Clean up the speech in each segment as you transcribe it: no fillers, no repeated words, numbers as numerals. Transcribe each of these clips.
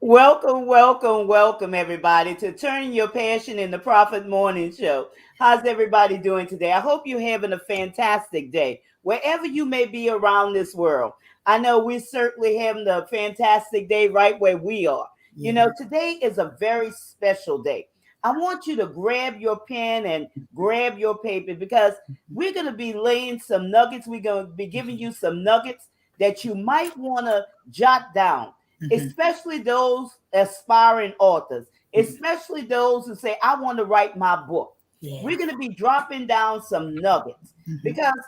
Welcome, welcome, welcome, everybody, to Turning Your Passion in the Prophet Morning Show. How's everybody doing today? I hope you're having a fantastic day, wherever you may be around this world. I know we're certainly having a fantastic day right where we are. Today is a very special day. I want you to grab your pen and grab your paper because we're going to be laying some nuggets. We're going to be giving you some nuggets that you might want to jot down, especially those aspiring authors, especially those who say, I want to write my book. Yeah. We're going to be dropping down some nuggets Mhm. because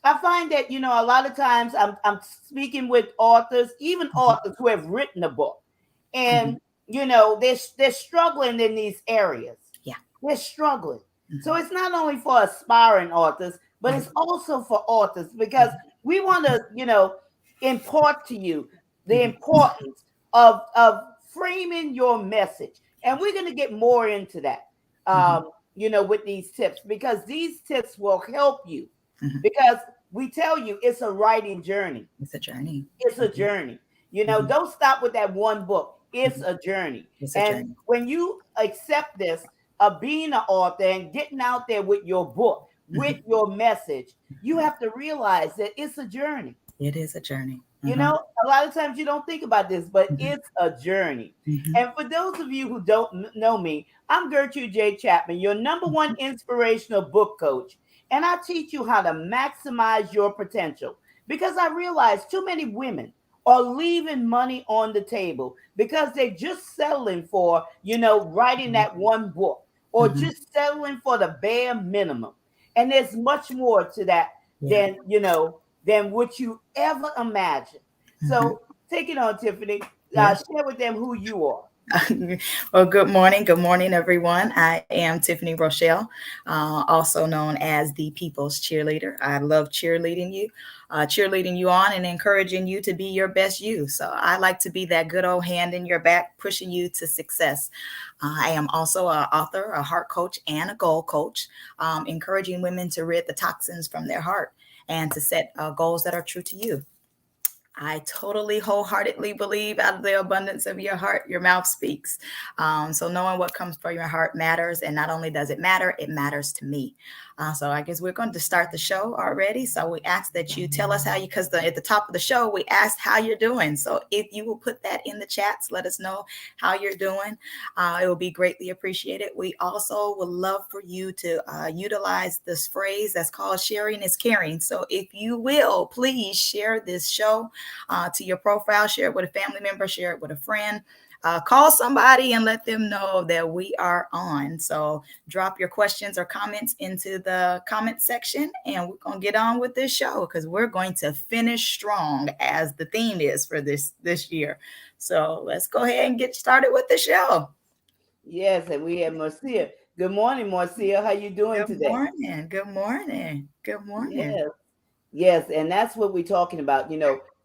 I find that, a lot of times I'm speaking with authors, even Mhm. authors who have written a book, Mhm. and, they're struggling in these areas. Yeah. They're struggling. So Mhm. it's not only for aspiring authors, but Mhm. it's also for authors because Mhm. we want to, impart to you the Mhm. importance of framing your message. And we're going to get more into that, Mhm. with these tips because these tips will help you Mhm. because we tell you it's a writing journey. It's a journey. It's a Mhm. journey. Mhm. Don't stop with that one book. It's Mhm. a journey. It's a And journey. when you accept this of being an author and getting out there with your book, with Mhm. your message, you have to realize that it's a journey. It is a journey. A lot of times you don't think about this, but Mhm. it's a journey. Mhm. And for those of you who don't know me, I'm Gertrude J. Chapman, your number one Mhm. inspirational book coach. And I teach you how to maximize your potential because I realize too many women are leaving money on the table because they're just settling for, writing Mhm. that one book or Mhm. just settling for the bare minimum. And there's much more to that Yeah. than what you ever imagine. Mhm. So take it on, Tiffany. Yeah. Share with them who you are. Well, good morning. Good morning, everyone. I am Tiffany Rochelle, also known as the People's Cheerleader. I love cheerleading you on and encouraging you to be your best you. So I like to be that good old hand in your back, pushing you to success. I am also an author, a heart coach, and a goal coach, encouraging women to rid the toxins from their heart and to set goals that are true to you. I totally wholeheartedly believe out of the abundance of your heart, your mouth speaks. So knowing what comes from your heart matters. And not only does it matters to me. So I guess we're going to start the show already. So we ask that you tell us how you, because at the top of the show, we asked how you're doing. So if you will put that in the chats, let us know how you're doing. It will be greatly appreciated. We also would love for you to utilize this phrase that's called sharing is caring. So if you will, please share this show to your profile, share it with a family member, share it with a friend. Call somebody and let them know that we are on. So drop your questions or comments into the comment section, and we're gonna get on with this show because we're going to finish strong, as the theme is for this year. So let's go ahead and get started with the show. Yes, and we have Marcia. Good morning, Marcia. How you doing Good today? morning. Good morning. Good morning. Yes, yes, and that's what we're talking about.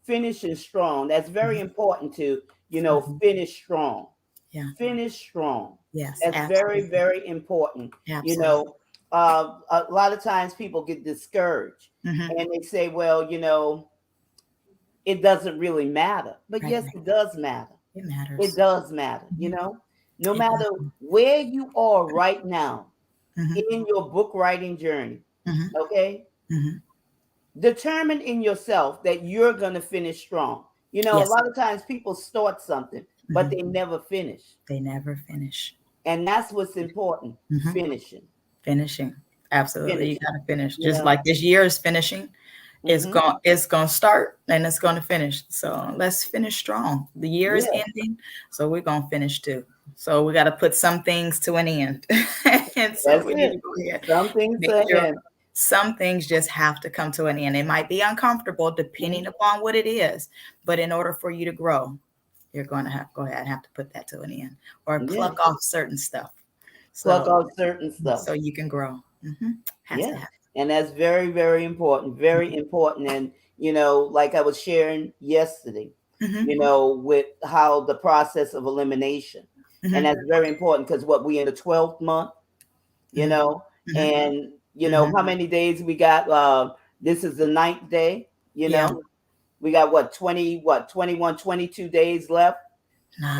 Finishing strong. That's very Mhm. important to, Mhm. finish strong. Yeah. Finish strong. Yes. That's very, Absolutely. very important. You Absolutely. know, a lot of times people get discouraged Hmm. and they say, well, it doesn't really matter. But Right. yes, Right. it does matter. It It matters. does matter, Mhm. no It matter does. where you are right now Mhm. in your book writing journey, Mhm. okay? Mhm. Determine in yourself that you're going to finish strong. A Yes. lot of times people start something, but Mhm. they never finish. They never finish. And that's what's important, Mhm. finishing. Finishing. Absolutely. You Finishing, got to finish. you Just know? like this year is finishing. Hmm. It's going to start and it's going to finish. So let's finish strong. The year is Yeah, ending, so we're going to finish too. So we got to put some things to an end. And so that's we need it. to go ahead, Some things make to sure end. some things just have to come to an end. It might be uncomfortable depending Mhm. upon what it is, but in order for you to grow, you're going to have to go ahead and have to put that to an end or Yeah, pluck off certain stuff. pluck So out certain stuff. so you can grow. Has to Yeah. happen. And that's very, very important. Very important. And, like I was sharing yesterday, Hmm. with how the process of elimination. And Hmm. that's very important because what we in the 12th month, you Hmm. know, Hmm. and Hmm. how many days we got? This is the ninth day, you Yeah. know. We got what, 20, what, 21, 22 days left.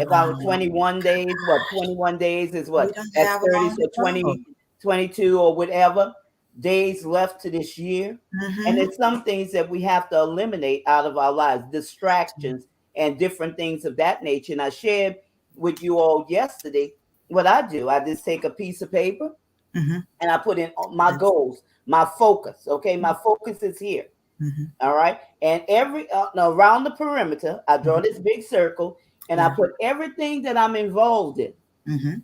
About No, 21 days. What, 21 days is we what? don't That's have 30. long So to go. 20, 22 or whatever days left to this year. And Mm-hmm. there's some things that we have to eliminate out of our lives, distractions and different things of that nature. And I shared with you all yesterday what I do. I just take a piece of paper Mm-hmm. and I put in my Yes. goals, my focus. Okay, my focus is here. Mm-hmm. All right, and every around the perimeter, I draw Mm-hmm. this big circle, and I Yeah. put everything that I'm involved in. Mm-hmm.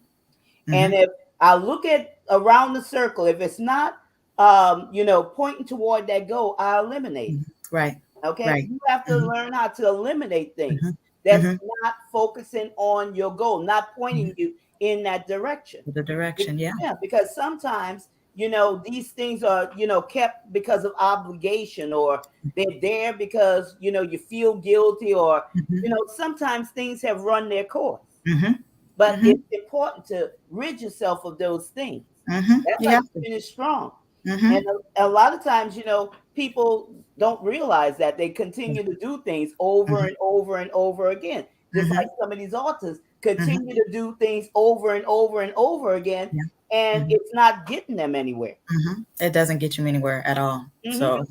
And Mm-hmm. if I look at around the circle, if it's not, pointing toward that goal, I eliminate it. Mm-hmm. Right. Okay, Right. you have to Mm-hmm. learn how to eliminate things Mm-hmm. that's Mm-hmm. not focusing on your goal, not pointing Mm-hmm. you in that direction. The direction. Yeah. Yeah, because sometimes, these things are, kept because of obligation, or they're there because, you feel guilty, or, Mm-hmm. sometimes things have run their course. Mm-hmm. But Mm-hmm. it's important to rid yourself of those things. Mm-hmm. That's You how you have to. finish strong. Mm-hmm. And a lot of times, people don't realize that they Yeah. continue to do things over Mm-hmm. and over and over again. Just Mm-hmm. like some of these authors Mm-hmm. continue to do things over and over and over again, Yeah. and Mm-hmm. it's not getting them anywhere. It doesn't get you anywhere at all. Hmm. So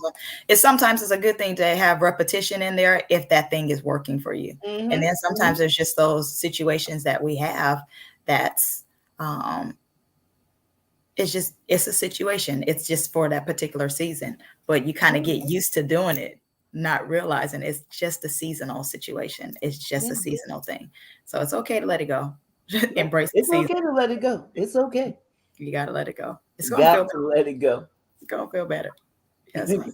it's a good thing to have repetition in there if that thing is working for you. And Hmm. then Hmm. sometimes there's just those situations that we have that's um it's a situation. It's just for that particular season. But you kind of get used to doing it, not realizing it's just a seasonal situation. It's just a Yeah. seasonal thing. So it's okay to let it go. Yeah. Embrace the It's season. okay to let it go. It's okay. You gotta let it go. It's You gonna feel got better. to let it go. It's gonna feel better. Yes, ma'am.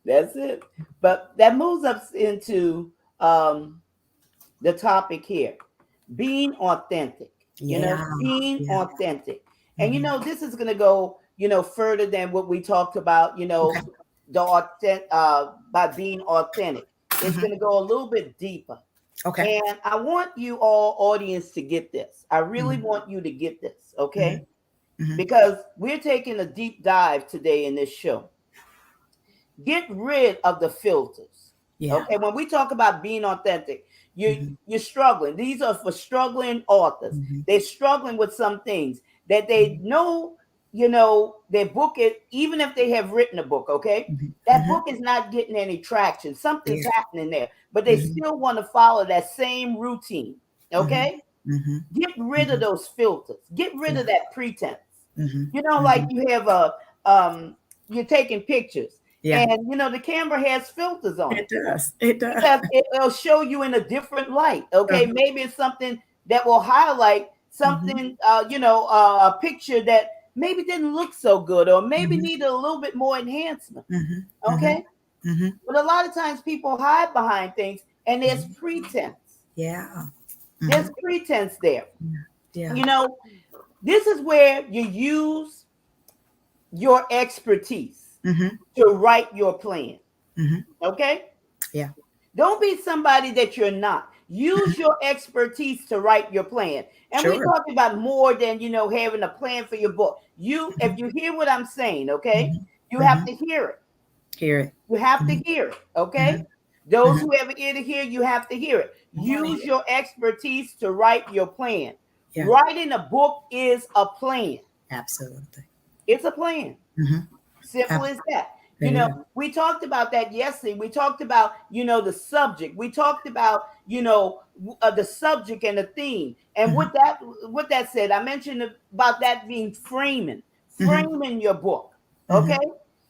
That's it. But that moves us into um, the topic here, being authentic, Yeah. being Yeah. authentic. And Mhm. this is going to go, further than what we talked about, Okay. the by being authentic. It's Mhm. going to go a little bit deeper. Okay. And I want you all audience to get this. I really Mhm. want you to get this, Mhm. okay? Mhm. Because we're taking a deep dive today in this show. Get rid of the filters. Yeah. Okay, when we talk about being authentic, Mhm. you're struggling. These are for struggling authors. Mhm. They're struggling with some things that they Mhm. know, their book is, even if they have written a book, okay, Mhm. that Mhm. book is not getting any traction. Something's Yeah. happening there, but they Mhm. still want to follow that same routine. Mhm. Okay, Mhm. get rid of Mhm. those filters. Get rid Yeah. of that pretense. Mhm. Like Mhm. you have you're taking pictures, Yeah. and the camera has filters on it It does. It does. because it'll show you in a different light. Okay, Uh-huh. maybe it's something that will highlight Mhm. something, a picture that maybe didn't look so good, or maybe Mhm. needed a little bit more enhancement. Mhm. Mhm. Okay, Mhm. but a lot of times people hide behind things, and there's Mhm. pretense. Yeah. There's Mhm. pretense there. Yeah. You know, this is where you use your expertise Mhm. to write your plan. Mhm. Okay? Yeah. Don't be somebody that you're not. Mhm. Use your expertise to write your plan. And we're Sure. talking about more than, having a plan for your book. If Mhm. you hear what I'm saying, okay, Mhm. you have Mhm. to hear it. Hear it. You have to Mhm. hear it, okay? Mhm. Those Mhm. who have an ear to hear, you have to hear it. I wanna Use hear. your expertise to write your plan. Yeah. Writing a book is a plan. Absolutely. It's a plan. Mhm. Simple Ab as that. It is. We talked about that yesterday. We talked about, the subject. We talked about, the subject and the theme. And Mhm. what that said, I mentioned about that being Mhm. framing your book. Okay?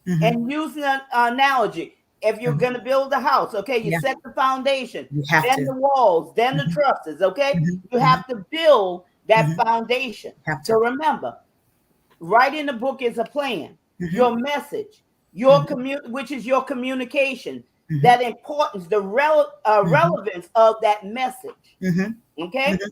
Mhm. Mhm. And using an analogy. If you're Mhm. going to build a house, okay, you Yeah. set the foundation, You have then to. the walls, then the Mhm. trusses, okay? Mhm. You Mhm. have to build that Mhm. foundation. Have So to. remember, writing the book is a plan. Mhm. Your message, Mhm. which is your communication, Mhm. that importance, the Mhm. relevance of that message. Mhm. Okay, Mhm.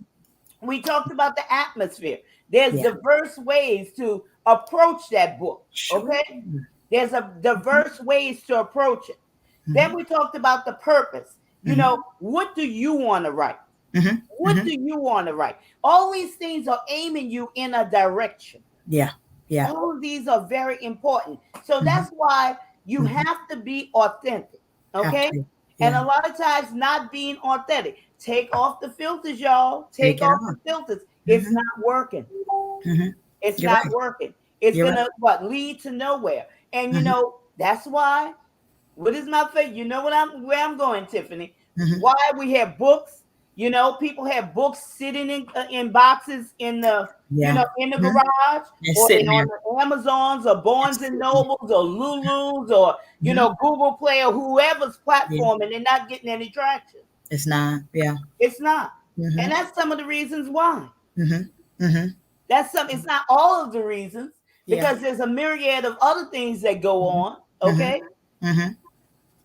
we talked about the atmosphere. There's Yeah. diverse ways to approach that book. Sure. Okay, there's a Mhm. diverse ways to approach it. Then Mhm. we talked about the purpose. Mhm. What do you want to write? Mhm. What Mhm. do you want to write? All these things are aiming you in a direction. Yeah. Yeah. All of these are very important. So Mhm. that's why you Mhm. have to be authentic. Have Okay? to. And Yeah. a lot of times not being authentic. Take off the filters, y'all. Take Take it off off. the filters. It's Hmm. not working. Hmm. It's You're not right. working. It's You're right. gonna what lead to nowhere. And Hmm. that's why. What is my favorite? You know what I'm where I'm going, Tiffany. Hmm. Why we have books. People have books sitting in boxes in the Yeah. in the Hmm. garage, They're or they sitting on there. the Amazons or They're Barnes and sitting Nobles or Lulu's or there. Hmm. Google Play or whoever's Yeah. platform, and they're not getting any traction. It's not. Yeah. It's not, and Hmm. that's some of the reasons why. Hmm. Hmm. That's some. It's not all of the reasons Yeah. because there's a myriad of other things that go Hmm. on. Hmm. Okay, Hmm.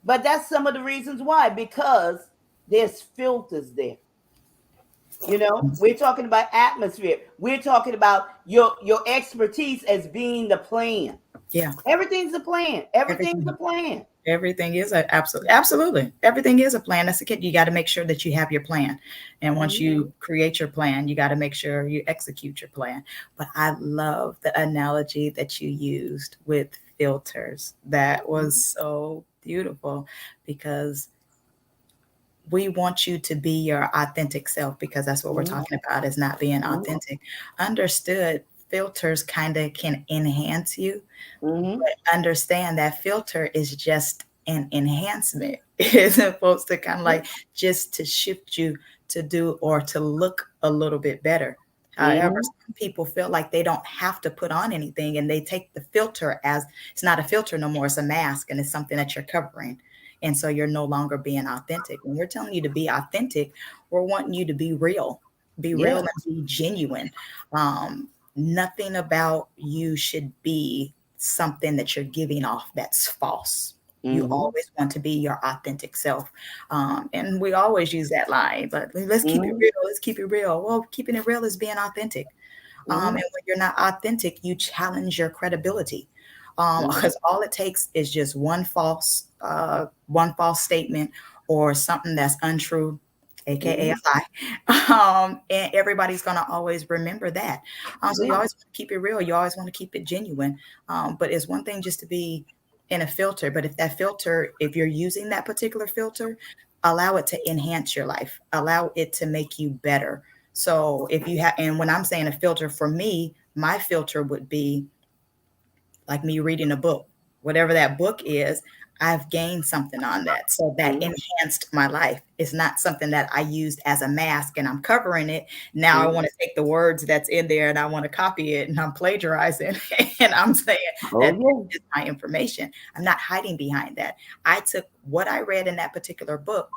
but that's some of the reasons why, because there's filters there. We're talking about atmosphere. We're talking about your expertise as being the plan. Yeah. Everything's a plan. Everything's a Everything. plan. Everything is a absolutely everything is a plan. That's the kid. You got to make sure that you have your plan, and once Mhm. you create your plan, you got to make sure you execute your plan. But I love the analogy that you used with filters. That was so beautiful because we want you to be your authentic self, because that's what we're Mhm. talking about, is not being Mhm. authentic. Understood. Filters kind of can enhance you, Mhm. understand that filter is just an enhancement. It's supposed to kind of like just to shift you to do or to look a little bit better. However, Mhm. some people feel like they don't have to put on anything, and they take the filter as it's not a filter no more, it's a mask, and it's something that you're covering. And so you're no longer being authentic. When we're telling you to be authentic, we're wanting you to be real Yeah. and be genuine. Um, Nothing about you should be something that you're giving off that's false. You Mhm. always want to be your authentic self. And we always use that line, but let's keep it Mhm. real. Let's keep it real. Well, keeping it real is being authentic. And Mhm. when you're not authentic, you challenge your credibility. Mhm. Because all it takes is just one false statement or something that's untrue, aka Mhm. a lie, and everybody's gonna always remember that. So you Yeah. always want to keep it real. You always want to keep it genuine. But it's one thing just to be in a filter, but if that filter, if you're using that particular filter, allow it to enhance your life. Allow it to make you better. So if you have, and when I'm saying a filter for me, my filter would be like me reading a book. Whatever that book is, I've gained something on that. So that Mhm. enhanced my life. It's not something that I used as a mask and I'm covering it. Now I Mhm. want to take the words that's in there and I want to copy it and I'm plagiarizing and I'm saying Oh that yeah. this is my information. I'm not hiding behind that. I took what I read in that particular book.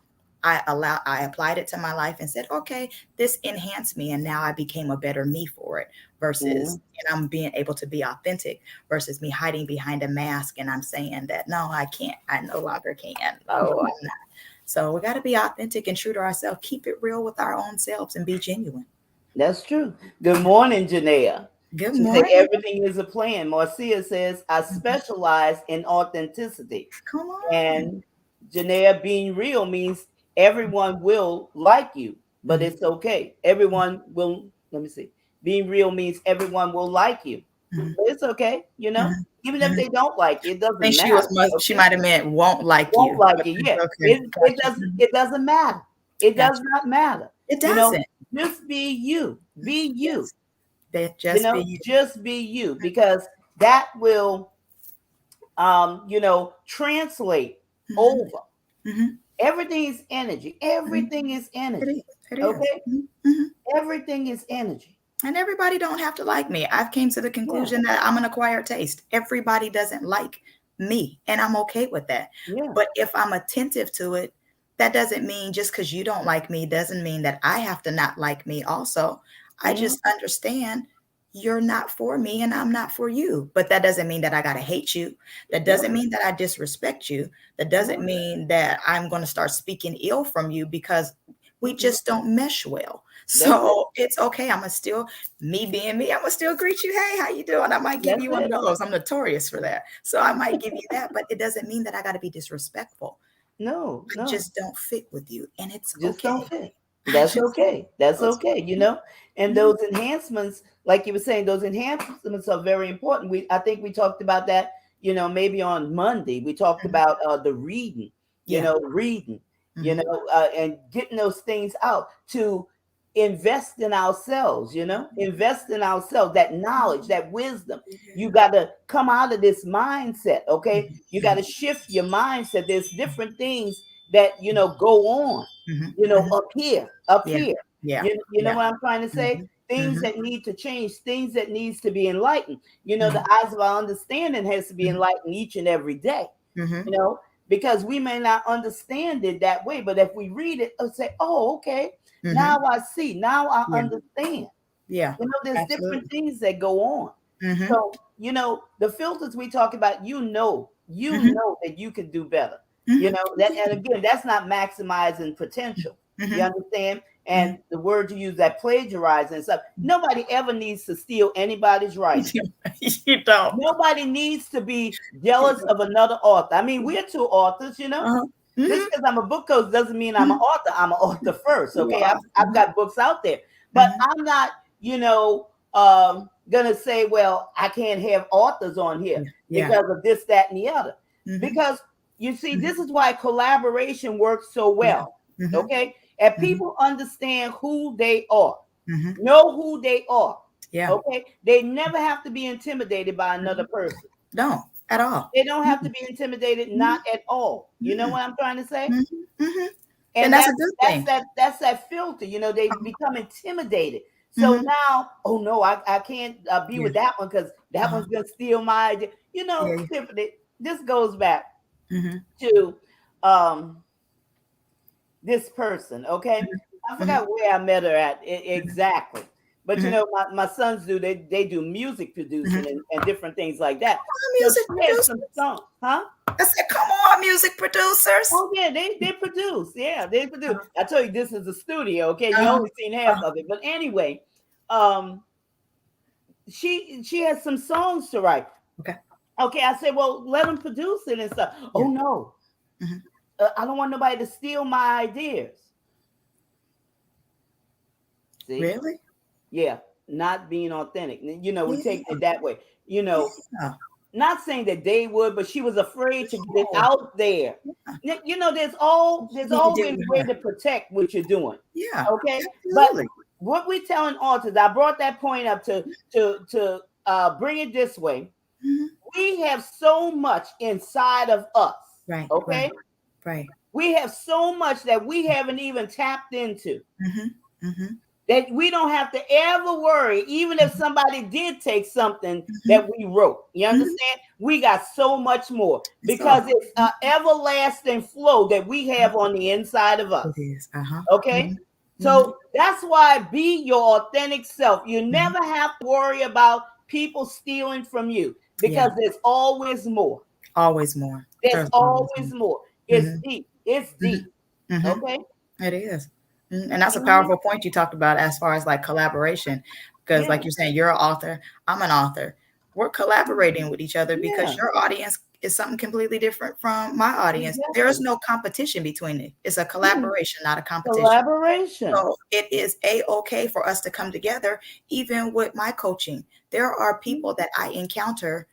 I applied it to my life and said, okay, this enhanced me. And now I became a better me for it versus, Mhm. and I'm being able to be authentic versus me hiding behind a mask and I'm saying that no, I can't, I no longer can. No, I'm not. So we got to be authentic and true to ourselves. Keep it real with our own selves and be genuine. That's true. Good morning, Janea. Good She said morning. everything is a plan. Marcia says I Mhm. specialize in authenticity. Come on. And Janea, being real means everyone will like you, but Mhm. it's okay. Everyone will, let me see. Being real means everyone will like you, Mhm. but it's okay, Mhm. Even if Mhm. they don't like you, it I think doesn't she was matter. she Okay, might have meant won't like won't you. like But you. Yeah, okay, it gotcha. doesn't Mhm. it doesn't matter. It does Gotcha. not matter. It You know, doesn't. just be you. Be you. Yes. That just be you. Just be you, because that will translate Mhm. over. Mhm. Everything is energy. Mhm. Everything is It energy. is. It is. Okay? Mhm. Mhm. Everything is energy. And everybody don't have to like me. I've came to the Yeah. conclusion that I'm an acquired taste. Everybody doesn't like me, and I'm okay with that. Yeah. But if I'm attentive to it, that doesn't mean just because you don't like me doesn't mean that I have to not like me also. I Mhm. just understand you're not for me and I'm not for you. But that doesn't mean that I got to hate you. That No. doesn't mean that I disrespect you. That doesn't No. mean that I'm going to start speaking ill from you because we Mm-mm. just don't mesh well. That's it. So it's okay. I'm gonna still me being me. I'm gonna still greet you. Hey, how you doing? I might give That's you one of it. those. I'm notorious for that. So I might give you that, but it doesn't mean that I got to be disrespectful. No, I no. just don't fit with you, and it's Just don't okay. fit. I That's just okay. That's it's okay. And mhm, those enhancements, like you were saying, those enhancements are very important. I think we talked about that, maybe on Monday. We talked mhm. about the reading, Yeah. reading. Mm-hmm. and getting those things out to invest in ourselves, invest in ourselves, that knowledge, that wisdom. You got to come out of this mindset, okay? You got to shift your mindset. There's different things that, go on, Mm-hmm. Mm-hmm. up Yeah. here. Yeah. You know Yeah. what I'm trying to say? Mm-hmm. Things Mm-hmm. that need to change, things that needs to be enlightened. Mm-hmm. The eyes of our understanding has to be enlightened each and every day, Mm-hmm. you know, because we may not understand it that way. But if we read it and say, oh, okay, Mm-hmm. now I see, now I Yeah. understand. Yeah. There's different Absolutely. things that go on. Mm-hmm. So, the filters we talk about, Mm-hmm. that you could do better. Mm-hmm. That, and again, that's not maximizing potential. You Mm-hmm. understand? Mm-hmm. And the word you use, that plagiarizing and stuff. Nobody ever needs to steal anybody's writing. You don't. Nobody needs to be You jealous don't. of another author. I mean, we're two authors. Uh-huh. Just Mm-hmm. because I'm a book coach doesn't mean I'm an Mm-hmm. author. I'm an author first. You Okay. are. I've got books out there, but Mm-hmm. I'm not, gonna say, well, I can't have authors on here Yeah. Yeah. because of this, that, and the other. Mm-hmm. Because you see, Mm-hmm. this is why collaboration works so Yeah. well. Mm-hmm. Okay. And Mm-hmm. people understand who they are, Mm-hmm. know who they are. Yeah. Okay. They never have to be intimidated by another person. Don't at all. They don't have Mm-hmm. to be intimidated, Mm-hmm. not at all. You know Mm-hmm. what I'm trying to say? Mm-hmm. And And that's a that's good that's thing. that that's that filter. They become intimidated. So Mm-hmm. now, oh no, I can't be Yeah. with that one because that Uh-huh. one's gonna steal my idea. Yeah. Yeah. Tiffany, this goes back Mm-hmm. to um this person. Okay, I Mm-hmm. forgot where I met her at exactly. But Mm-hmm. my sons they do music Mm-hmm. producing and different things like that. So Music she had some producers. songs, huh? I said, come on, music producers. Oh yeah, they produce. Yeah, they produce. I tell you, this is a studio. Okay, you Uh-huh. only seen half Uh-huh. of it, but anyway, um, she has some songs to write. Okay. Okay, I said, well, let them produce it and stuff. Yeah. Oh no, Mm-hmm. I don't want nobody to steal my ideas. See, Really? yeah, not being authentic. We take Yeah. it that way. You know, Yeah. not saying that they would, but she was afraid to get it Oh, out there. yeah. There's You need to deal always with a way her. to protect what you're doing. Yeah. Okay, but Absolutely. what we telling authors, I brought that point up to bring it this way. Mm-hmm. We have so much inside of us. Right. Right. Okay, Right. we have so much that we haven't even tapped into, Mm-hmm. Mm-hmm. that we don't have to ever worry, even if somebody did take something Mm-hmm. that we wrote. You Mm-hmm. understand? We got so much more So because it's an everlasting flow that we have on the inside of us. it is. Uh-huh. Okay? Mm-hmm. Mm-hmm. So that's why be your authentic self. You Mm-hmm. never have to worry about people stealing from you Yeah. because there's always more. Always more. There's There's always always more. more. It's Mm-hmm. deep. It's deep. Mm-hmm. Mm-hmm. Okay? It is. And that's a Mhm. powerful point you talked about as far as like collaboration. Because, Yeah. like you're saying, you're an author, I'm an author. We're collaborating with each other because Yeah. your audience is something completely different from my audience. There is Exactly. no competition between it. It's a Yeah. collaboration, not a competition. Collaboration. So it is a-okay for us to come together, even with my coaching. There are people that I encounter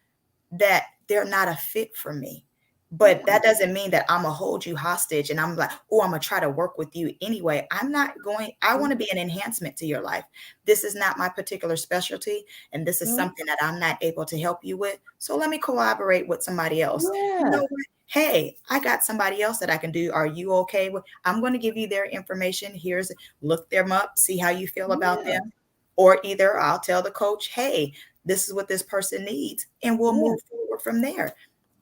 that they're not a fit for me. Yeah. But that doesn't mean that I'm gonna hold you hostage and I'm like, oh, I'm gonna try to work with you anyway. I'm not going, I want to be an enhancement to your life. This is not my particular specialty, and this is Mhm. something that I'm not able to help you with. So let me collaborate with somebody else. You know Yeah. what? Hey, I got somebody else that I can do. Are you okay with? I'm going to give you their information. Here's look them up, see how you feel about Yeah. them. Or either I'll tell the coach, hey, this is what this person needs, and we'll Yeah. move forward from there.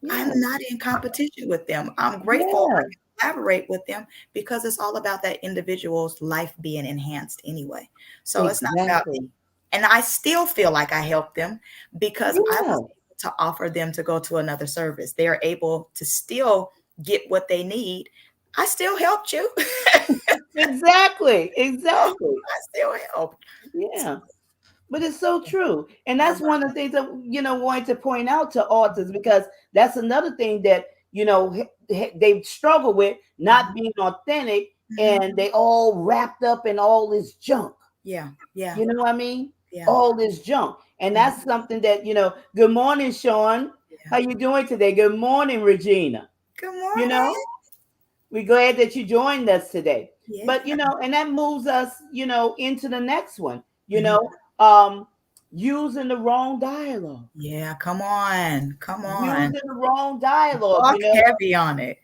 I'm Yeah. not in competition with them. I'm grateful I Yeah. can collaborate with them because it's all about that individual's life being enhanced anyway. So it's not about me. Exactly. And I still feel like I helped them because I was Yeah. able to offer them to go to another service. They're able to still get what they need. I still helped you. Exactly. Exactly. I still helped. So, Yeah. But it's so true. And I that's love one of the things that, wanted to point out to authors, because that's another thing that, they struggle with, it. not being authentic, Mhm. and they all wrapped up in all this junk. Yeah, yeah, You know what I mean? yeah. All this junk. And Mhm. that's something that, good morning, Sean. Yeah. How you doing today? Good morning, Regina. Good You morning. know? we're glad that you joined us today. Yeah. But and that moves us, into the next one. Mhm. Using the wrong dialogue. Yeah, come on. Come on. Using the wrong dialogue. Talk heavy on it.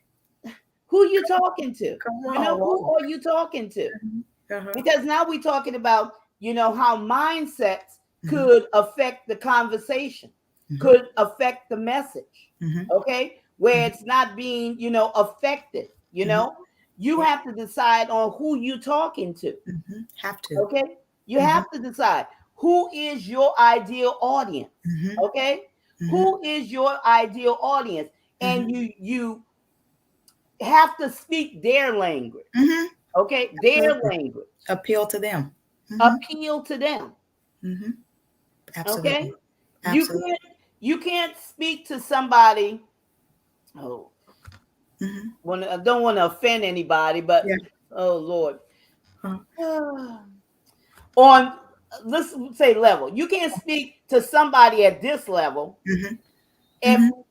Who you talking to? Come on, Who Walt. are you talking to? Mhm. Uh-huh. Because now we're talking about how mindsets Mhm. could affect the conversation, Mhm. could affect the message. Mhm. Okay, where Mhm. it's not being affected. Mhm. You Yeah. have to decide on who you're talking to. Mhm. Have to. Okay, you Mhm. have to decide who is your ideal audience. Mhm. Okay, Mhm. who is your ideal audience, and Mhm. you have to speak their language. Mhm. Okay, their Absolutely. language. Appeal to them. Mhm. Appeal to them. Mhm. Okay, Absolutely. you Absolutely. can't you can't speak to somebody. Oh, Mhm. I don't want to offend anybody, but Yeah. oh Lord, Uh, on let's say level, you can't speak to somebody at this level mhm. if Mhm.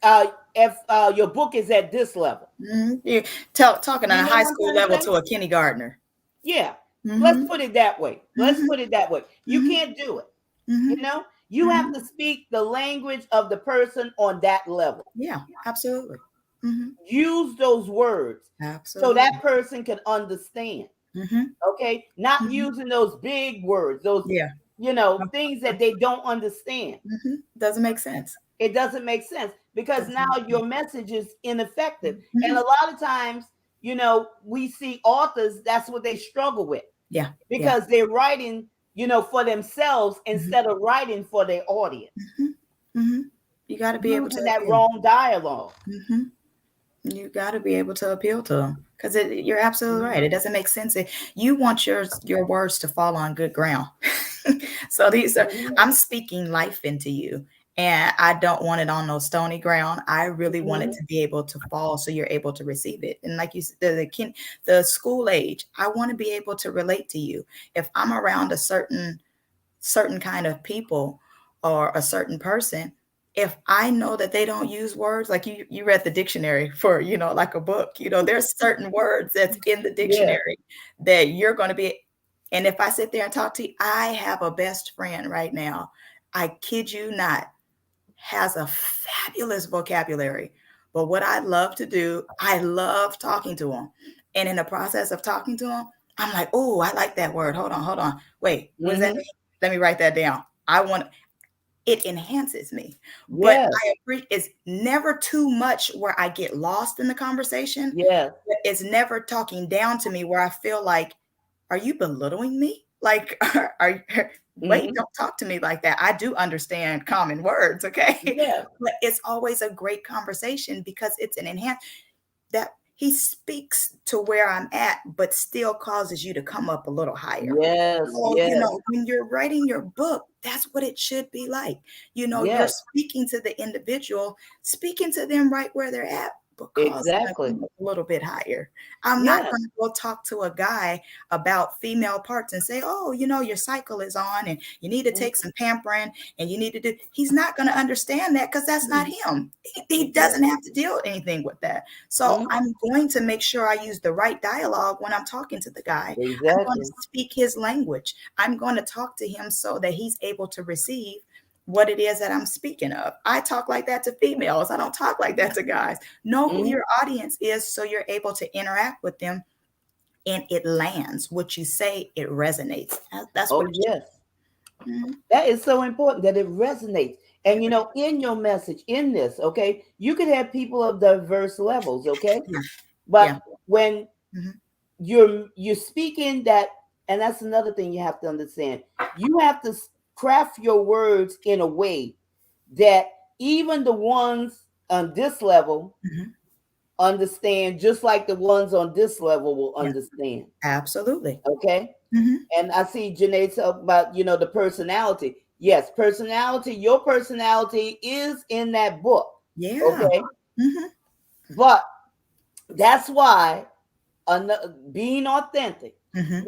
uh your book is at this level. Mhm. Yeah. Talking You on a know high what I'm school trying to level say? to a kindergartner. Yeah. Let's Mhm. put it that way. Let's Mhm. put it that way. You Mhm. can't do it. Mhm. You have Mhm. to speak the language of the person on that level. Yeah. Absolutely. Mhm. Use those words so that Absolutely. person can understand. Mhm. Okay, not Mhm. using those big words, those Yeah. things that they don't understand. Mhm. Doesn't make sense. It doesn't make sense because Doesn't now make sense. your message is ineffective. And a Mhm. lot of times, we see authors, that's what they struggle with, Yeah. Yeah. because they're writing for themselves Mhm. instead of writing for their audience, Mhm. Mhm. You got to be able to using that appeal. wrong dialogue. Mhm. You got to be able to appeal to them because you're absolutely right. Mhm. It doesn't make sense. You want your words to fall on good ground. So these are Mhm. I'm speaking life into you, and I don't want it on no stony ground. I really want it Mhm. to be able to fall so you're able to receive it. And like you said, the school age, I want to be able to relate to you. If I'm around a certain kind of people or a certain person, if I know that they don't use words like you read the dictionary for, like a book, there's certain words that's in the Yeah. dictionary that you're going to be. And if I sit there and talk to you, I have a best friend right now, I kid you not, has a fabulous vocabulary. But what I love to do, I love talking to him. And in the process of talking to him, I'm like, oh, I like that word. Hold on, hold on. Wait, what does that Mhm. mean? Let me write that down. I want it enhances me. But Yes. I agree, it's never too much where I get lost in the conversation. Yes. But it's never talking down to me where I feel like, are you belittling me? Like, wait, Mhm. don't talk to me like that. I do understand common words, okay? Yes. But it's always a great conversation because it's an enhance that he speaks to where I'm at, but still causes you to come up a little higher. Yes. So, Yes. when you're writing your book, that's what it should be like. You're Yes. speaking to the individual, speaking to them right where they're at, but causing them to Exactly. come up a little bit higher. I'm not Yes. going to go talk to a guy about female parts and say, oh, your cycle is on and you need to take Mhm. some pampering and you need to do. He's not going to understand that because that's not Mhm. him. He doesn't Exactly. have to deal with anything with that. So Mhm. I'm going to make sure I use the right dialogue when I'm talking to the guy. I'm going to Exactly. speak his language. I'm going to talk to him so that he's able to receive what it is that I'm speaking of. I talk like that to females. I don't talk like that to guys. Know who Mhm. your audience is so you're able to interact with them and it lands. What you say, it resonates. That's what Oh it should. yes. Mhm. That is so important that it resonates. And in your message, in this, okay, you could have people of diverse levels, okay? Yeah. But Yeah. when Mhm. you're speaking that, and that's another thing you have to understand. You have to craft your words in a way that even the ones on this level Mhm. understand, just like the ones on this level will Yeah. understand. Absolutely. Okay. Mhm. And I see Janae talk about, the personality. Yes, personality, your personality is in that book. Yeah. Okay. Mhm. But that's why being authentic, Mhm.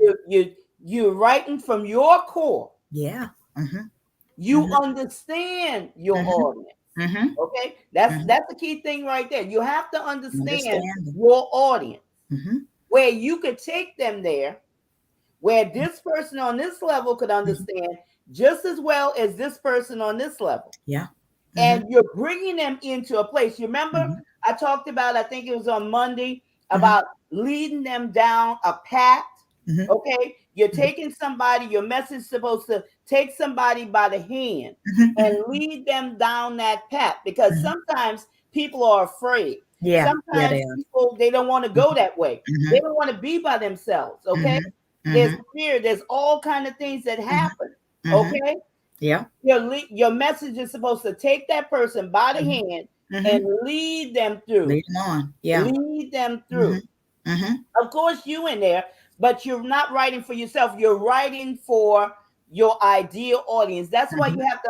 you're writing from your core. Yeah. Mhm. You Mhm. understand your Mhm. audience. Mm-hmm. Okay, that's Mm-hmm. that's the key thing right there. You have to understand Understanding. your audience, Mm-hmm. where you could take them there, where this person on this level could Mm-hmm. understand just as well as this person on this level. Yeah. Mm-hmm. And you're bringing them into a place. You remember Mm-hmm. I talked about, I think it was on Monday, Mm-hmm. about leading them down a path. Mm-hmm. Okay, you're Mm-hmm. taking somebody, your message is supposed to take somebody by the hand and Mm-hmm. lead them down that path, because Mm-hmm. sometimes people are afraid. Yeah. Yeah, Sometimes they are. people, they don't want to go that way. They Mm-hmm. don't want to be by themselves. Okay, Mm-hmm. there's Mm-hmm. fear, there's all kind of things that happen. Mm-hmm. Mm-hmm. Okay, Yeah. your message is supposed to take that person by the Mm-hmm. hand Mm-hmm. and lead them through. Lead them on. Yeah. Lead them through. Mm-hmm. Mm-hmm. Of course, you in there, but you're not writing for yourself. You're writing for your ideal audience. That's why Mm-hmm. you have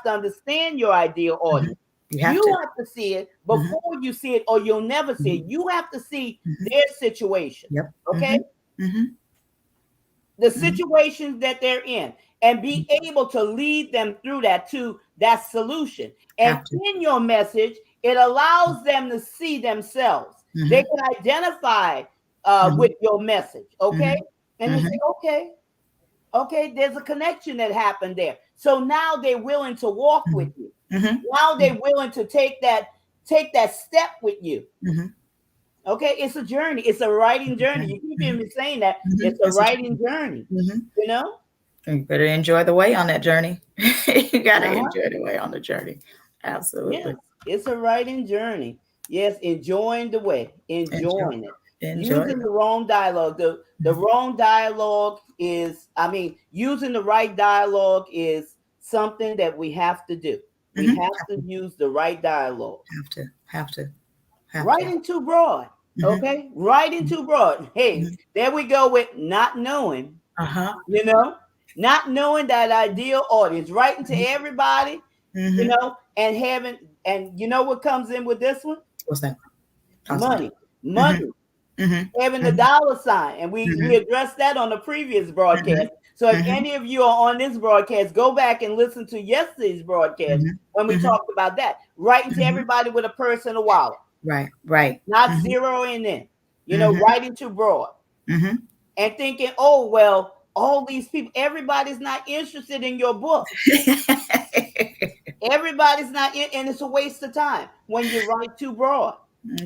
to understand your ideal Mm-hmm. audience. You have You to. have to see it Mm-hmm. before you see it, or you'll never see Mm-hmm. it. You have to see Mm-hmm. their situation. Yep. Okay, Mm-hmm. Mm-hmm. the Mm-hmm. situations that they're in, and be Mm-hmm. able to lead them through that to that solution. And Have to. in your message, it allows them to see themselves. They Mm-hmm. can identify Mm-hmm. with your message, okay? Mm-hmm. And they say, Mm-hmm. okay, okay, there's a connection that happened there. So now they're willing to walk with you. Mm-hmm. Now they're willing to take that step with you. Mm-hmm. Okay, it's a journey. It's a writing journey. Mm-hmm. You keep hearing me saying that Mm-hmm. it's a It's a writing journey. journey. Mm-hmm. You know. You better enjoy the way on that journey. You got to Uh-huh. enjoy the way on the journey. Yes, Absolutely. it's a writing journey. Yes, enjoying the way, Enjoy. enjoying it. Enjoy Using it. the wrong dialogue. The Mm-hmm. wrong dialogue is, I mean, using the right dialogue is something that we have to do. We Mm-hmm. have to use the right dialogue. Have to. Have to. Have to. Writing too broad. Mm-hmm. Okay? Writing too broad. Hey, Mm-hmm. there we go with not knowing, Uh-huh. you know, not knowing that ideal audience, writing to everybody, Mm-hmm. and having, and you know what comes in with this one? What's that? Awesome. Money, Mm-hmm. money, having Mm-hmm. the Mm-hmm. dollar sign, and we addressed that on the previous Mm-hmm. broadcast. So if Mm-hmm. any of you are on this broadcast, go back and listen to yesterday's broadcast Mm-hmm. when we Mm-hmm. talked about that. Writing to Mm-hmm. everybody with a purse and a wallet, Right. Right. not Mm-hmm. zeroing in, Mm-hmm. writing too broad Mm-hmm. and thinking, oh well, all these people, everybody's not interested in your book. Everybody's not in, and it's a waste of time when you write too broad.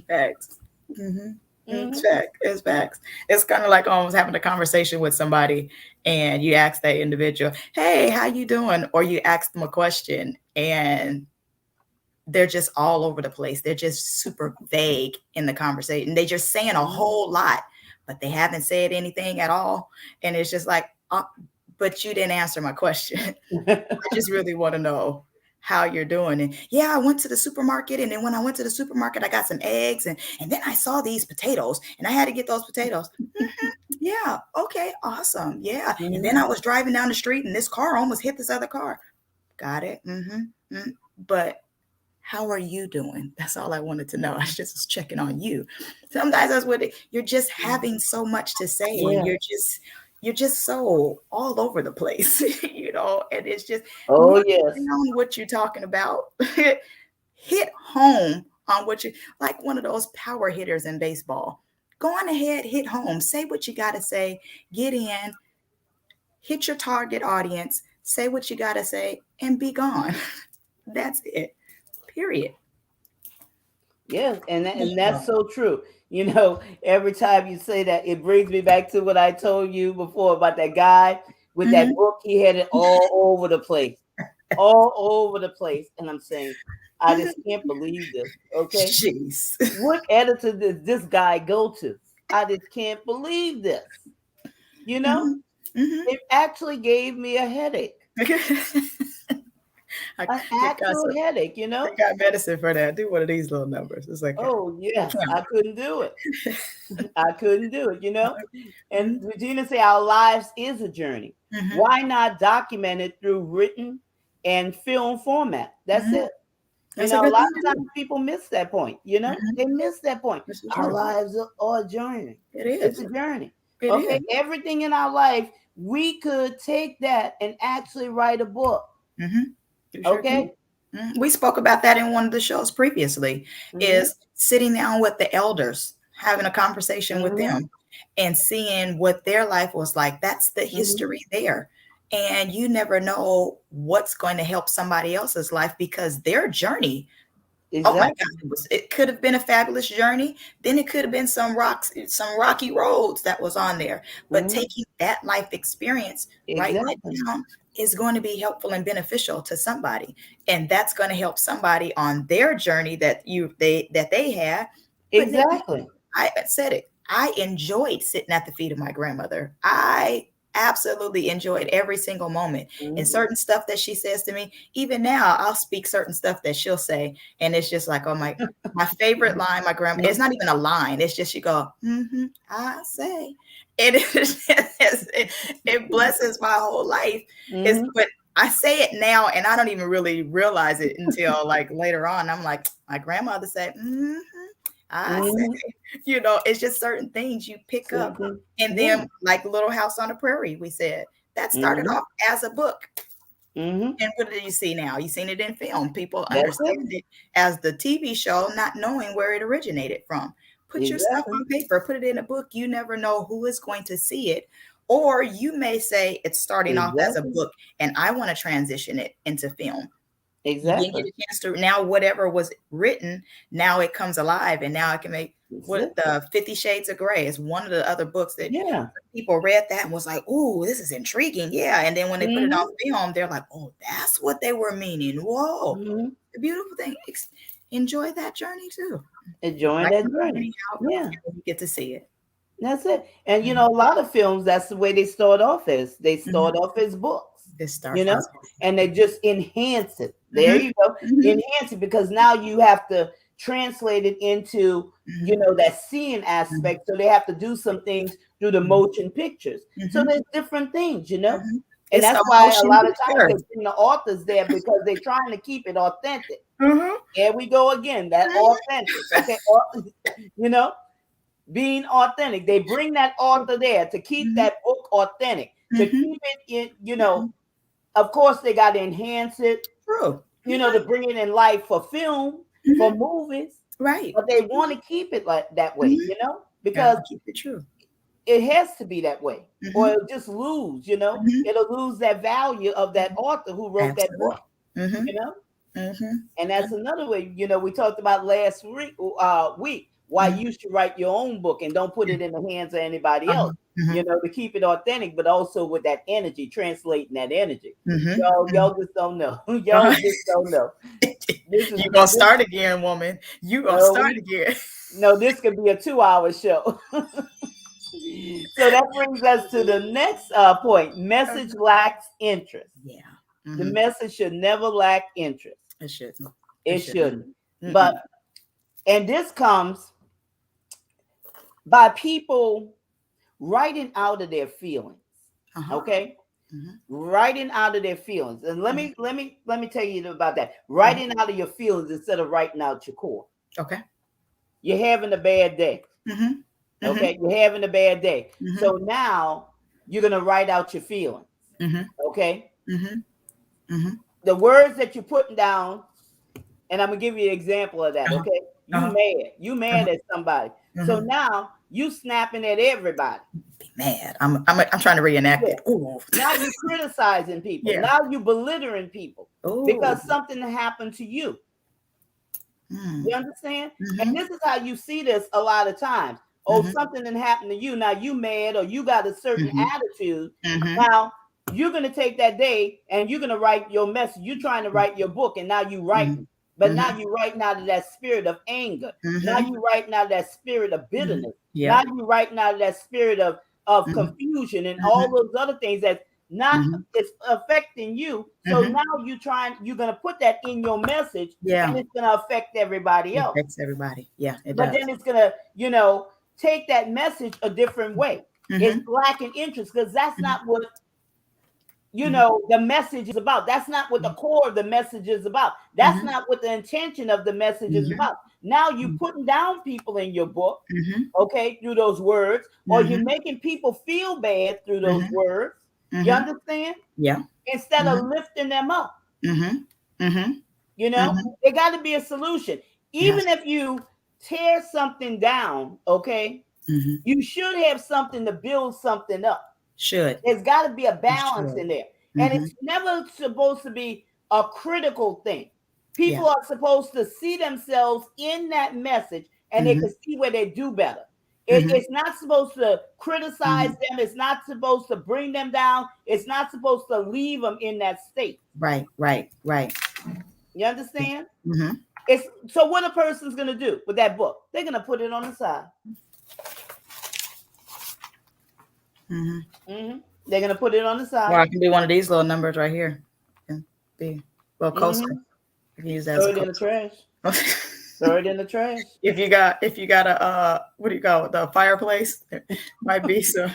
Facts. Mm-hmm. It's Hmm. facts. It's facts. It's kind of like almost having a conversation with somebody, and you ask that individual, "Hey, how you doing?" Or you ask them a question, and they're just all over the place. They're just super vague in the conversation. They just saying a whole lot, but they haven't said anything at all. And it's just like, but you didn't answer my question. I just really want to know how you're doing. And yeah, I went to the supermarket. And then when I went to the supermarket, I got some eggs. And then I saw these potatoes and I had to get those potatoes. Yeah. Okay. Awesome. Yeah. And then I was driving down the street and this car almost hit this other car. Got it. But how are you doing? That's all I wanted to know. I just was checking on you. Sometimes that's what you're just having so much to say, and Yeah. you're just so all over the place, and it's just Oh narrow yes. down what you're talking about. Hit home on what you like, one of those power hitters in baseball. Go on ahead, hit home, say what you gotta say, get in, hit your target audience, say what you gotta say, and be gone. That's it. Period. Yes, and Yeah. that's so true. Every time you say that, it brings me back to what I told you before about that guy with that Mhm. book. He had it all over the place, all over the place. And I'm saying, I just can't believe this. Okay, Jeez. what editor did this guy go to? I just can't believe this. You know, Mhm. Mhm. it actually gave me a headache, I an they got actual some headache. they got medicine for that. Do one of these little numbers. It's like Oh yes, count. I couldn't do it. I couldn't do it. And Mhm. Regina say our lives is a journey. Mhm. Why not document it through written and film format? That's Mhm. it. That's a A good lot thing of to do. times people miss that point. Mhm. They miss that point. This is Our true. lives are a journey. It It's is. a journey. It Okay, is. everything in our life, we could take that and actually write a book. Mhm. You sure Okay, can. We spoke about that in one of the shows previously, Mm-hmm. is sitting down with the elders, having a conversation with Mm-hmm. them and seeing what their life was like. That's the Mm-hmm. history there. And you never know what's going to help somebody else's life because their journey, oh my Exactly. God, it could have been a fabulous journey. Then it could have been some rocks, some rocky roads that was on there. But Mm-hmm. taking that life experience, writing it Exactly. down, is going to be helpful and beneficial to somebody. And that's going to help somebody on their journey that they had, putting it down. Exactly. I said it. I enjoyed sitting at the feet of my grandmother. I absolutely enjoyed every single moment. And Mm-hmm. certain stuff that she says to me, even now, I'll speak certain stuff that she'll say and it's just like, oh my favorite line, my grandma, it's not even a line. It's just, she go, I say. And it blesses my whole life. Mm-hmm. But I say it now and I don't even really realize it until like later on. I'm like, my grandmother said, I say, Mm-hmm. it's just certain things you pick up. Certain. And Yeah. then like Little House on the Prairie, we said, that started Mm-hmm. off as a book. Mm-hmm. And what do you see now? You've seen it in film. People That's it. understand it as the TV show, not knowing where it originated from. Put your stuff Exactly. on paper, put it in a book. You never know who is going to see it. Or you may say it's starting off as a Exactly. book and I want to transition it into film. You didn't get Exactly. a chance to, now whatever was written, now it comes alive and now it can make, That's what, it. the 50 Shades of Grey is one of the other books that Yeah. people read that and was like, "Ooh, this is intriguing." Yeah, and then when they put it on Mm-hmm. film, they're like, "Oh, that's what they were meaning." Whoa, Mm-hmm. the beautiful thing. Enjoy that journey too. Enjoying Write that the journey. journey out, Yeah. and you get to see it. That's it. And Mhm, a lot of films, that's the way they start off as. They mhm. start off as books, This you starts know, as and they just enhance it. There mhm, you go. mhm, Enhance it because now you have to translate it into, mhm, that seeing mhm, aspect. So they have to do some things through the mhm, motion pictures. So mhm, there's different things. mhm. And It's that's a why a motion lot of times picture. they bring the authors there because they're trying to keep it authentic. Mhm, Here we go again, that mhm, authentic. Okay. You know, being authentic. They bring that author there to keep mhm, that book authentic, to mhm, keep it mhm. of course, they got to enhance it, True. to Okay. bring it in life for film, for Mhm. movies, Right. but they want to keep it like that way, Mhm. because Gotta keep it true. it has to be that way, or Mhm, it'll just lose, mhm, it'll lose that value of that mhm. author who wrote that book, Absolutely. Mhm, you know. mhm. And that's another way, we talked about last week why Mhm. you should write your own book and don't put Yeah. it in the hands of anybody else, Uh-huh. Mhm. to keep it authentic, but also with that energy, translating that energy. Mhm. Y'all Mhm. just don't know. Y'all Uh-huh. just don't know. This is You gonna this. start again, woman. You gonna No, start again. no, this could be a 2-hour show. So that brings us to the next point. Message Uh-huh. lacks interest. Yeah. The Mhm. message should never lack interest. It shouldn't. It It shouldn't. shouldn't. But Mm-mm. and this comes by people writing out of their feelings. Uh-huh. Okay? Mhm. Writing out of their feelings. And let Mhm. me let me let me tell you about that. Mhm. Writing out of your feelings instead of writing out your core. Okay. You're having a bad day. Mhm. Mhm. Okay? You're having a bad day. Mhm. So now you're gonna write out your feelings. Mhm. Okay? Mhm. Mhm. The words that you're putting down, and I'm gonna give you an example of that. Uh-huh. Okay? You Uh-huh. mad. You mad Uh-huh. at somebody. So Mhm. now you snapping at everybody. Be mad. I'm trying to reenact Yeah. it. Ooh. Now you criticizing people. Yeah. Now you belittling people Ooh. because something happened to you. You Mm. understand? And Mhm. this is how you see this a lot of times. Oh, Mhm. something that happened to you. Now you mad or you got a certain Mhm. attitude. Mhm. Now you're gonna take that day and you're gonna write your message. You're trying to write your book, and now you Mhm. writing. But now Mhm. you writing out of that spirit of anger. Now Mhm. you writing out of that spirit of Mhm. bitterness. Now Yep. you writing out of that spirit of Mhm. confusion and all Mhm. those other things that not Mhm. it's affecting you. So Mhm. now you're gonna put that in your message, Yeah. and it's gonna affect everybody It else. affects everybody. Yeah, it But does. then it's gonna, take that message a different way. It's Mhm. lacking interest because that's Mhm. not what Mhm. the message is about. That's not what the Mhm. core of the message is about. That's Mhm. not what the intention of the message is Mhm. about. Now you Mhm. putting down people in your book, Mhm. okay, through those words, or you're Mhm. making people feel bad through those Mhm. words. You Mhm. understand? Yeah. Instead of Mhm. lifting them up. Mhm. Mhm. You know, Mm-hmm. there got to be a solution. Yes. Even if you tear something down, okay, Mm-hmm. you should have something to build something up. Should. There's got to be a You balance should. in there. And Mm-hmm. it's never supposed to be a critical thing. Yeah. People are supposed to see themselves in that message and they Mm-hmm. can see where they do better. Mm-hmm. It's not supposed to criticize Mm-hmm. them. It's not supposed to bring them down. It's not supposed to leave them in that state. Right. Right. Right. You understand? Mm-hmm. It's so what a person's gonna do with that book? They're gonna put it on the side. Mm-hmm. They're gonna put it on the Or side. I can do one of these little numbers right here. And be a little coaster. Mm-hmm. You can use that as Throw a it in the coaster. trash. Throw it in the trash. If you got a what do you call it, the fireplace, it might be so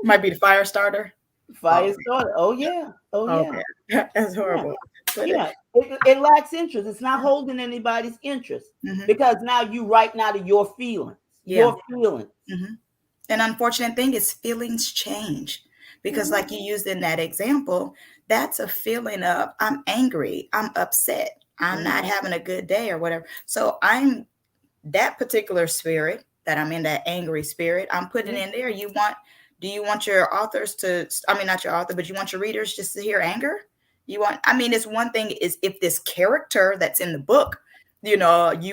might be the fire starter. Oh, Fire starter. Oh yeah. Oh yeah. okay. That's Yeah. horrible. But Yeah. It lacks interest. It's not holding anybody's interest mm-hmm. because now you writing out of your feelings. Yeah. Your feelings. Mm-hmm. An unfortunate thing is feelings change because, Mm-hmm. like you used in that example, that's a feeling of I'm angry, I'm upset, I'm Mm-hmm. not having a good day or whatever. So I'm that particular spirit that I'm in, that angry spirit, I'm putting in there. Do you want your authors to, I mean, not your author, but you want your readers just to hear anger? You want, I mean, it's one thing is if this character that's in the book, you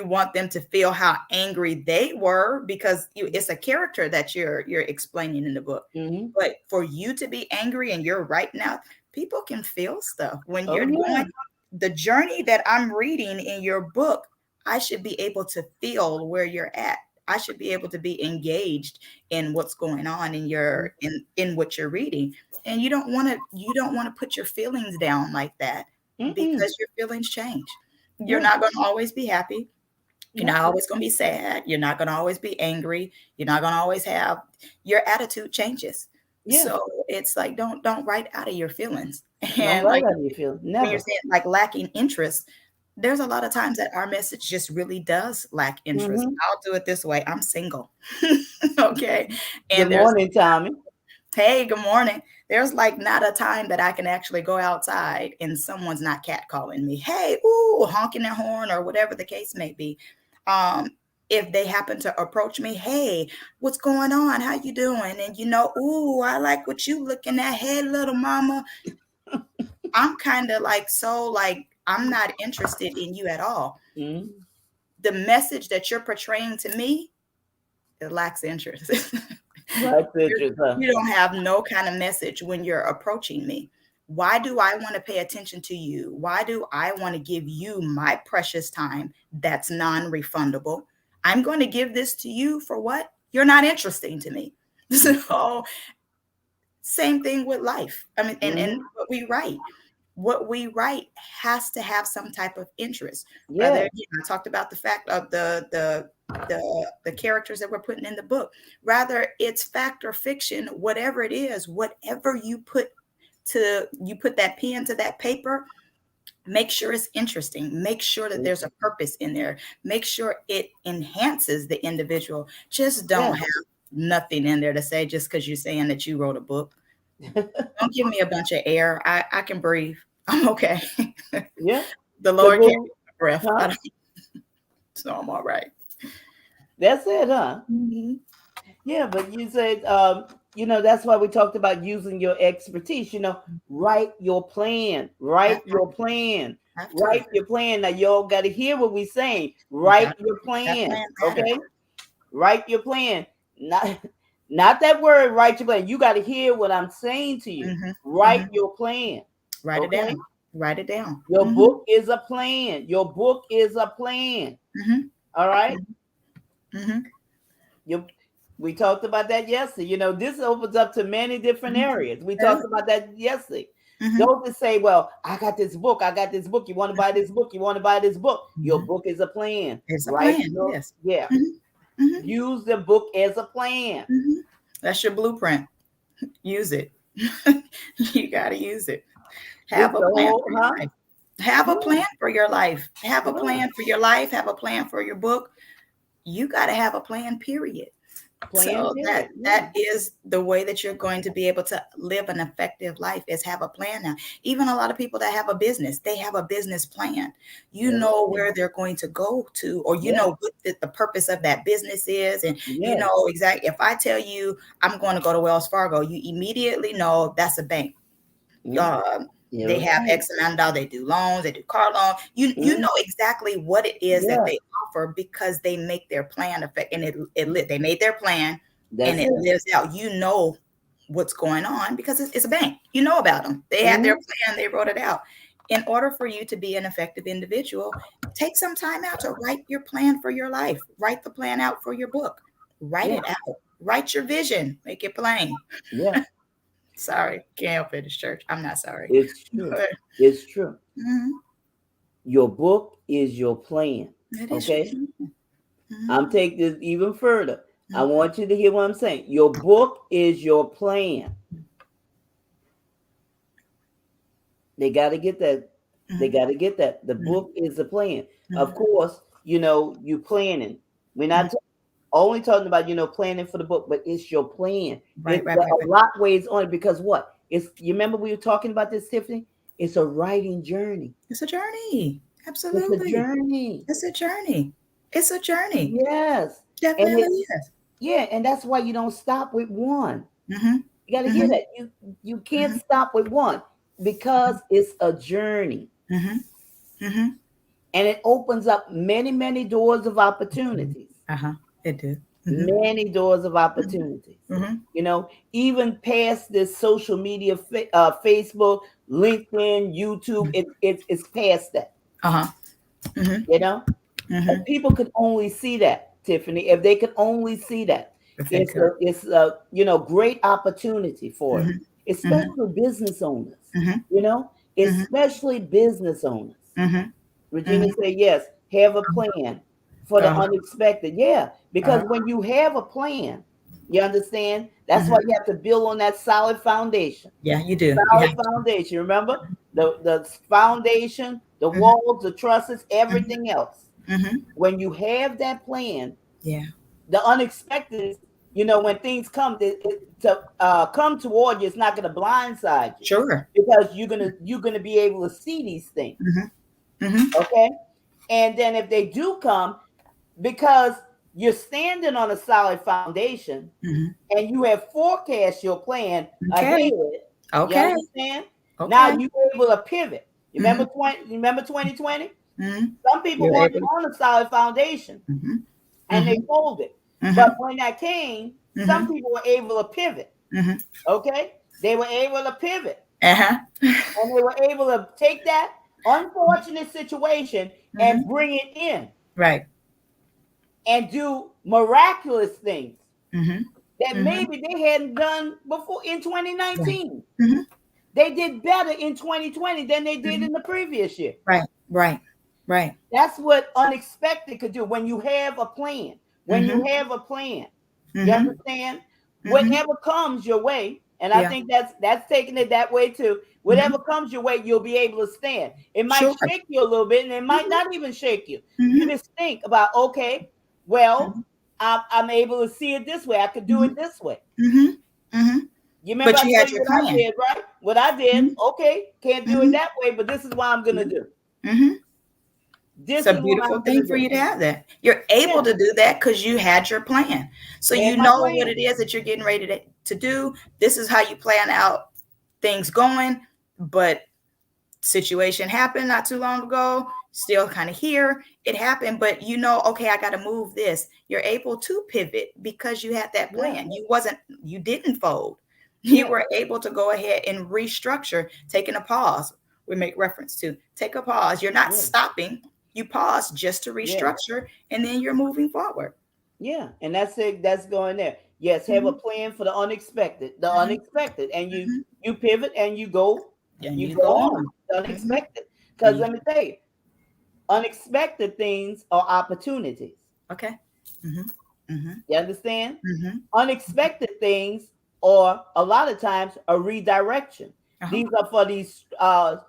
want them to feel how angry they were because it's a character that you're explaining in the book. Mm-hmm. But for you to be angry and you're right now, people can feel stuff when Oh you're yeah. going the journey that I'm reading in your book. I should be able to feel where you're at. I should be able to be engaged in what's going on in in what you're reading. And you don't want to put your feelings down like that Mm-mm. because your feelings change. You're Yeah. not going to always be happy. You're not No. always going to be sad. You're not going to always be angry. You're not going to always have your attitude changes. Yeah. So it's like don't write out of your feelings. Don't And write like how you feel. when you're Never. saying like lacking interest, there's a lot of times that our message just really does lack interest. Mm-hmm. I'll do it this way. I'm single. Okay. Good And there's, morning, Tommy. hey, good morning. There's like not a time that I can actually go outside and someone's not catcalling me. Hey, ooh, honking their horn or whatever the case may be. Um, if they happen to approach me, hey, what's going on? How you doing? And ooh, I like what you looking at. Hey, little mama. I'm kind of like so like I'm not interested in you at all. Mm-hmm. The message that you're portraying to me, it lacks interest. Right, interest, huh? You don't have no kind of message when you're approaching me. Why do I want to pay attention to you? Why do I want to give you my precious time that's non-refundable? I'm going to give this to you for what? You're not interesting to me. So same thing with life. I mean, and Mm-hmm. what we write has to have some type of interest. Rather, Yeah. I talked about the fact of the characters that we're putting in the book. Rather, it's fact or fiction, whatever it is, whatever you put that pen to that paper, make sure it's interesting. Make sure that there's a purpose in there. Make sure it enhances the individual. Just don't Yeah. have nothing in there to say just because you're saying that you wrote a book. Don't give me a bunch of air. I can breathe. I'm okay. Yeah. The The Lord gave me book, breath. huh? So I'm all right. That's it, huh? Mhm. Yeah, but you said, that's why we talked about using your expertise. Write your plan. Have Write to. your plan. Have to. Write your plan. Now, y'all got to hear what we're saying. You Write got your that plan. plan matter. Okay? Write your plan. Not, not that word, write your plan. You got to hear what I'm saying to you. Hmm. Write Hmm. your plan. Write it Okay? down. Write it down. Your Hmm. book is a plan. Your book is a plan. Hmm. All right? Hmm. You, we talked about that yesterday. This opens up to many different Hmm. areas. We Yeah. talked about that yesterday. Hmm. Don't just say, well, I got this book. I got this book. You want to buy this book? You want to buy this book? Your Hmm. book is a plan. It's a Right? plan. Yes. Yeah. Hmm. Hmm. Use the book as a plan. Hmm. That's your blueprint. Use it. You got to use it. It's Have a the plan whole, for your huh? life. Have a Yeah. plan for your life. Have a Yeah. plan for your life. Have a plan for your book. You got to have a plan, period. Plan So period. that Yeah. is the way that you're going to be able to live an effective life, is have a plan now. Even a lot of people that have a business, they have a business plan. You Yeah. know where they're going to go to, or you Yeah. know what the purpose of that business is, and you Yes. know exactly. If I tell you I'm going to go to Wells Fargo, you immediately know that's a bank. Mm. um, You're they have right. X amount of dollars. They do loans. They do car loans. You Mm. know exactly what it is that Yeah. they offer because they make their plan effect, and they made their plan, and That's it it. lives out. You know what's going on because it's a bank. You know about them. They had their Mm. plan. They wrote it out. In order for you to be an effective individual, take some time out to write your plan for your life. Write the plan out for your book. Write Yeah. it out. Write your vision. Make it plain. Yeah. Sorry, can't help it. It's church. I'm not sorry. It's true. It's true. Mhm. Your book is your plan. That is your Okay. plan. Mhm. I'm taking this even further. I Mhm. want you to hear what I'm saying. Your book is your plan. They got to get that. They Mhm. got to get that. The Mhm. book is the plan. Of Mhm. course, you planning. We're Mhm. not only talking about planning for the book, but it's your plan. Right, right, There right, are right. a lot ways on it because what? It's you remember we were talking about this, Tiffany? It's a writing journey. It's a journey. It's a Absolutely. journey. It's a journey. It's a journey. Yes. And Definitely it is. yeah, and that's why you don't stop with one. Mhm. You got to hear Mhm. that. You can't Mhm. stop with one because it's a journey. Mhm. Mhm. And it opens up many, many doors of opportunities. Uh-huh. It do. Mhm. Many doors of opportunities. Mhm. Even past this social media, Facebook, LinkedIn, YouTube, it's past that. Uh-huh. Mhm. You know, if Mhm. people could only see that, Tiffany, if they could only see that, If they it's could. a great opportunity for it, Mhm. Mhm. especially business owners. Mhm. You know, Mhm. especially business owners. Mhm. Regina Mhm. said, yes, have a plan for the Uh-huh. unexpected. Yeah, because Uh-huh. when you have a plan, you understand, that's why Mhm. you have to build on that solid foundation. Yeah, you do. You Solid have to. foundation. Remember? The foundation, the Mhm. walls, the trusses, Mhm. everything else. Mhm. When you have that plan, Yeah. the unexpected is, when things come to come toward you, it's not going to blindside you Sure. because you're gonna be able to see these things. Mhm. Mhm. Okay, and then if they do come, because you're standing on a solid foundation Mhm. and you have forecast your plan ahead, Okay. you Okay. understand? Now Okay. you're able to pivot. You remember Mhm. 2020? Mhm. Some people You're weren't able. on a solid foundation Mhm. and they Mhm. folded. But Mhm. when that came, some Mhm. people were able to pivot. Mhm. Okay? They were able to pivot Uh-huh. and they were able to take that unfortunate situation and Mhm. bring it in Right. and do miraculous things Mhm. that Mhm. maybe they hadn't done before in Right. 2019. Mhm. They did better in 2020 than they did Mhm. in the previous year. Right. Right. Right. That's what unexpected could do when you have a plan. When you Mhm. have a plan, you Mhm. understand? Mhm. Whatever comes your way, and I Yeah. think that's taking it that way too. Mhm. Whatever comes your way, you'll be able to stand. It might Sure. shake you a little bit, and it might Mhm. not even shake you. You Mhm. just think about, okay, well, Mhm. I'm able to see it this way. I could do it Mhm. this way. Mhm. Mhm. You remember But I you told had you your what I plan. did, right? What I did, Mhm. okay, can't do it Mhm. that way, but this is what I'm gonna Yeah. do. Mhm. It's This a is what beautiful I'm gonna thing for do. you to have that. You're able Yeah, to do that because you had your plan. So I had you my know what plan. it is that you're getting ready to do. This is how you plan out things going. But situation happened not too long ago, still kind of here. It happened, but you know, okay, I got to move this. You're able to pivot because you had that Yeah, plan. You didn't fold. You yeah, were able to go ahead and restructure, taking a pause. We make reference to take a pause. You're not yeah, stopping. You pause just to yeah, restructure, and then you're moving forward. yeah. And that's it. That's going there. Yes, have a Mhm, plan for the unexpected. The mhm, unexpected, and you mhm. you pivot and you go, And you you go go on. on. The Mhm. unexpected. Because You, let me tell you, unexpected things are opportunities. okay. Mhm, mhm, You understand? mhm. Unexpected things, or a lot of times, a redirection. Uh-huh. These are for these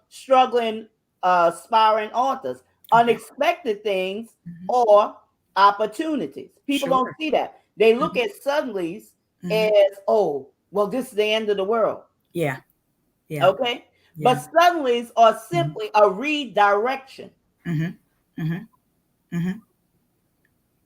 struggling, aspiring authors. Okay. Unexpected things Mhm. or opportunities. People don't Sure. see that. They look Mhm. at suddenlies Mhm. as, oh, well, this is the end of the world. Yeah. Yeah. Okay. Yeah. But suddenlies are Mhm. simply a redirection. Mhm. Mhm. Mhm.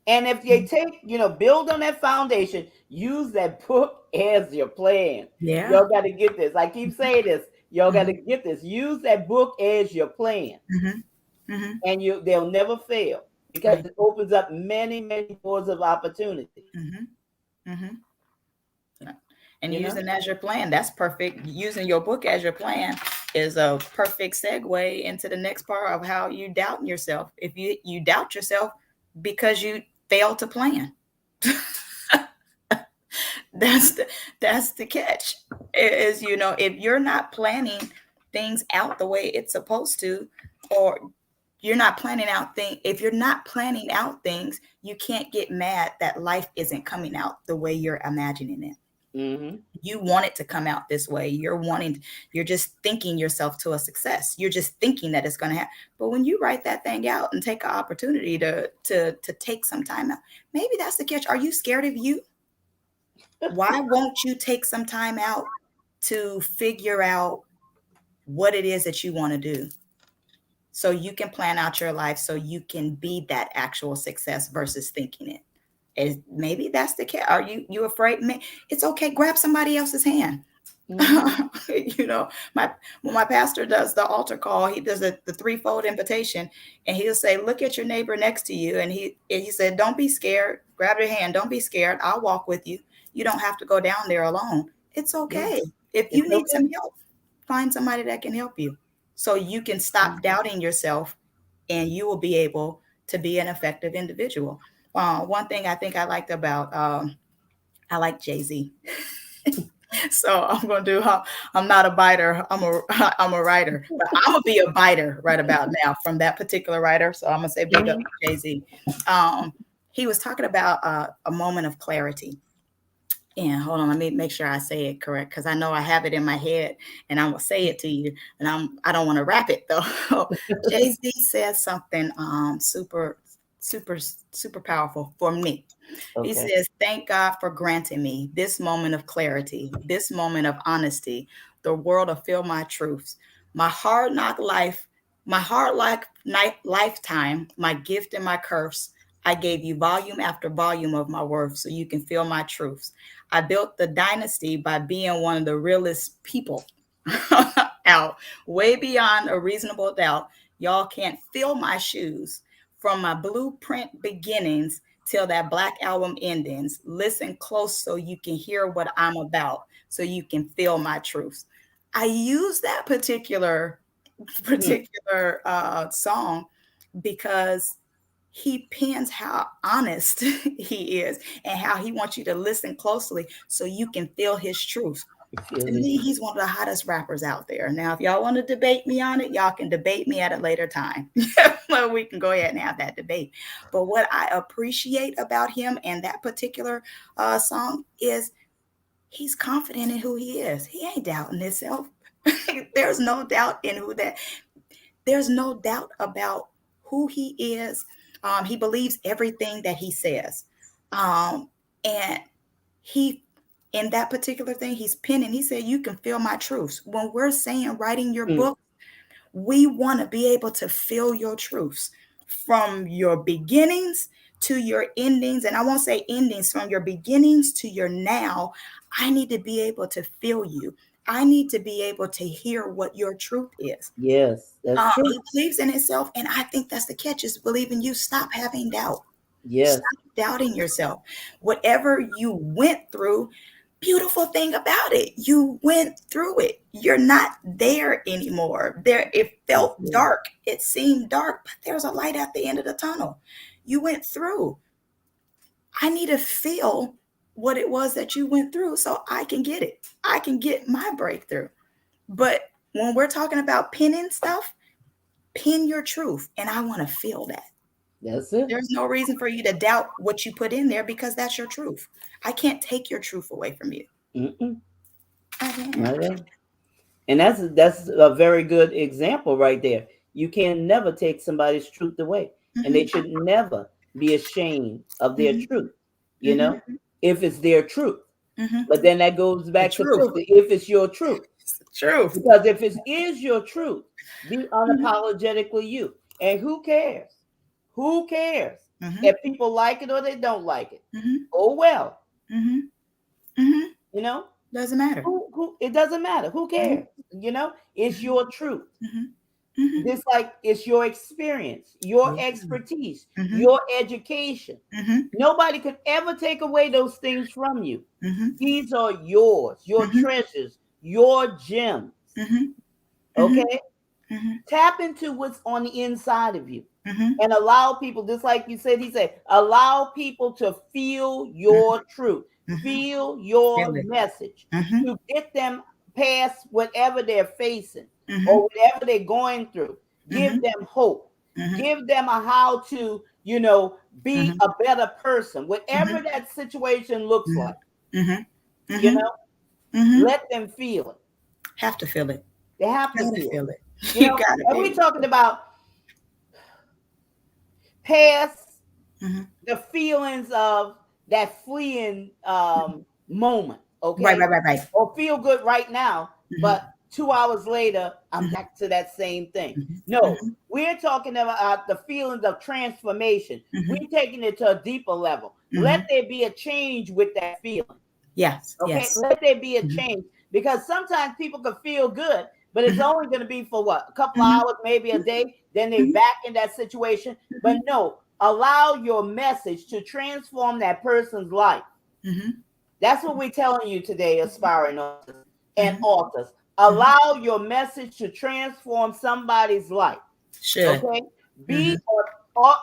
And if they Mhm. take, build on that foundation, use that book as your plan. Yeah. Y'all got to get this. I keep saying this. Y'all got to Mhm. get this. Use that book as your plan, Mhm. Mhm. and they'll never fail because Right. it opens up many, many doors of opportunity. Mhm. Mhm. Yeah. And You know. using as your plan, that's perfect. Using your book as your plan is a perfect segue into the next part of how you doubt yourself. If you doubt yourself because you failed to plan. that's the that's the catch. Is if you're not planning things out the way it's supposed to, or you're not planning out things if you're not planning out things, you can't get mad that life isn't coming out the way you're imagining it. Mm-hmm. You want it to come out this way. You're just thinking yourself to a success. You're just thinking that it's going to happen. But when you write that thing out and take an opportunity to take some time out, maybe that's the catch. Are you scared of you? Why won't you take some time out to figure out what it is that you want to do, so you can plan out your life, so you can be that actual success versus thinking it? Is maybe that's the case. Are you afraid? It's okay. Grab somebody else's hand. Mm-hmm. you know, my when my pastor does the altar call, he does the threefold invitation, and he'll say, "Look at your neighbor next to you," and he said, "Don't be scared. Grab their hand. Don't be scared. I'll walk with you. You don't have to go down there alone. It's Yeah, okay. If you it's need okay. some help, find somebody that can help you, so you can stop Mhm. doubting yourself, and you will be able to be an effective individual." One thing I think I liked about I like Jay-Z. So I'm gonna do how I'm not a biter. I'm a writer, but I'm gonna be a biter right about now from that particular writer. So I'm gonna say big up Mhm. to Jay Z. Um, he was talking about a moment of clarity. And hold on, let me make sure I say it correct, because I know I have it in my head, and I'm gonna say it to you. And I don't want to rap it though. Jay Z says something super super powerful for me. He Okay. says, "Thank God for granting me this moment of clarity, this moment of honesty. The world will feel my truths. My hard knock life, my hard like night lifetime, my gift and my curse. I gave you volume after volume of my worth so you can feel my truths. I built the dynasty by being one of the realest people out, way beyond a reasonable doubt. Y'all can't fill my shoes from my blueprint beginnings till that black album endings. Listen close so you can hear what I'm about, so you can feel my truths." I use that Mm. song because he pins how honest he is, and how he wants you to listen closely so you can feel his truth. To Feel me, it. he's one of the hottest rappers out there. Now, if y'all want to debate me on it, y'all can debate me at a later time. Well, we can go ahead and have that debate. But what I appreciate about him and that particular song is he's confident in who he is. He ain't doubting himself. There's no doubt in who that. There's no doubt about who he is. He believes everything that he says, and he in that particular thing he's penning, he said, "You can feel my truths." When we're saying writing your Mm. book, we want to be able to feel your truths from your beginnings to your endings. And I won't say endings, from your beginnings to your now. I need to be able to feel you. I need to be able to hear what your truth is. Yes, that's true. He believes in himself, and I think that's the catch, is believing you. Stop having doubt. Yes, Stop doubting yourself. Whatever you went through, beautiful thing about it, you went through it. You're not there anymore. There, it that's felt it. dark. It seemed dark, but there's a light at the end of the tunnel. You went through. I need to feel what it was that you went through so I can get it. I can get my breakthrough. But when we're talking about pinning stuff, pin your truth. And I want to feel that. That's it. There's no reason for you to doubt what you put in there, because that's your truth. I can't take your truth away from you. Mm-mm. I can't. Not at all. And that's a very good example right there. You can never take somebody's truth away, and they Mhm, should never be ashamed of their mhm, truth. you know, if it's their truth. Mm-hmm. But then that goes The back to truth. if it's your truth. It's the truth. Because if it is your truth, be Mm-hmm. unapologetically you. And who cares? Who cares Mm-hmm. if people like it or they don't like it? Mm-hmm. Oh well, Mm-hmm. Mm-hmm. you know. Doesn't matter. Who it doesn't matter. Who Mm-hmm. cares? You know, it's your truth. Mm-hmm. Mm-hmm. Just like it's your experience, your Yeah. expertise, Mm-hmm. your education. Mm-hmm. Nobody could ever take away those things from you. Mm-hmm. These are yours, your Mm-hmm. treasures, your gems. Mm-hmm. Mm-hmm. Okay? Mm-hmm. Tap into what's on the inside of you Mm-hmm. and allow people, just like you said, he said, allow people to feel your truth, Mm-hmm. feel your Feel it. message Mm-hmm. to get them past whatever they're facing Mm-hmm. or whatever they're going through. Give Mm-hmm. them hope. Mm-hmm. Give them a how to, be Mm-hmm. a better person, Mm-hmm. whatever that situation looks like, Mm-hmm. you Mm-hmm. know, Mm-hmm. let them feel it. Have to feel it. They have to Gotta feel feel it. it. You You know, gotta and be we're able to talking feel about past it. Mm-hmm. the feelings of that fleeing moment, Right, okay? right, right, right. Or feel good right now, Mm-hmm. but 2 hours later, I'm Mm-hmm. back to that same thing. No, Mm-hmm. we're talking about the feelings of transformation. Mm-hmm. We're taking it to a deeper level. Let Mm-hmm. there be a change with that feeling. Yes, Okay, yes. let there be a Mm-hmm. change because sometimes people can feel good, but it's Mm-hmm. only going to be for what, a couple Mm-hmm. hours, maybe a day. Then they Mm-hmm. back in that situation. But no, allow your message to transform that person's life. Mm-hmm. That's what we're telling you today, aspiring artists and Mm-hmm. authors. Mm-hmm. Allow your message to transform somebody's life. Should. Okay, Mm-hmm. be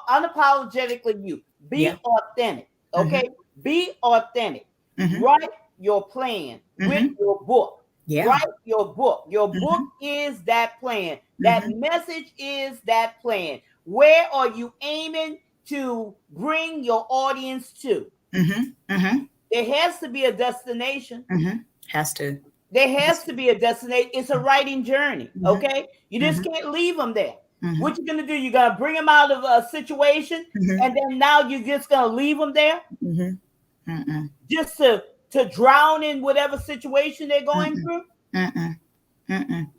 unapologetically you. Yeah. Be authentic. Mm-hmm. Okay, be authentic. Mm-hmm. Write your plan with Mm-hmm. your book. Yeah. Write your book. Your book Mm-hmm. is that plan. That Mm-hmm. message is that plan. Where are you aiming to bring your audience to? Mm-hmm. Mm-hmm. There has to be a destination. Mm-hmm. Has to. There Has has to. to be a destination. It's a writing journey. Mm-hmm. Okay, you just Mm-hmm. can't leave them there. Mm-hmm. What you're gonna do? You're gonna bring them out of a situation, Mm-hmm. and then now you're just gonna leave them there, Mm-hmm. Mm-mm. just to drown in whatever situation they're going Mm-mm. through. Mm-mm. Mm-mm.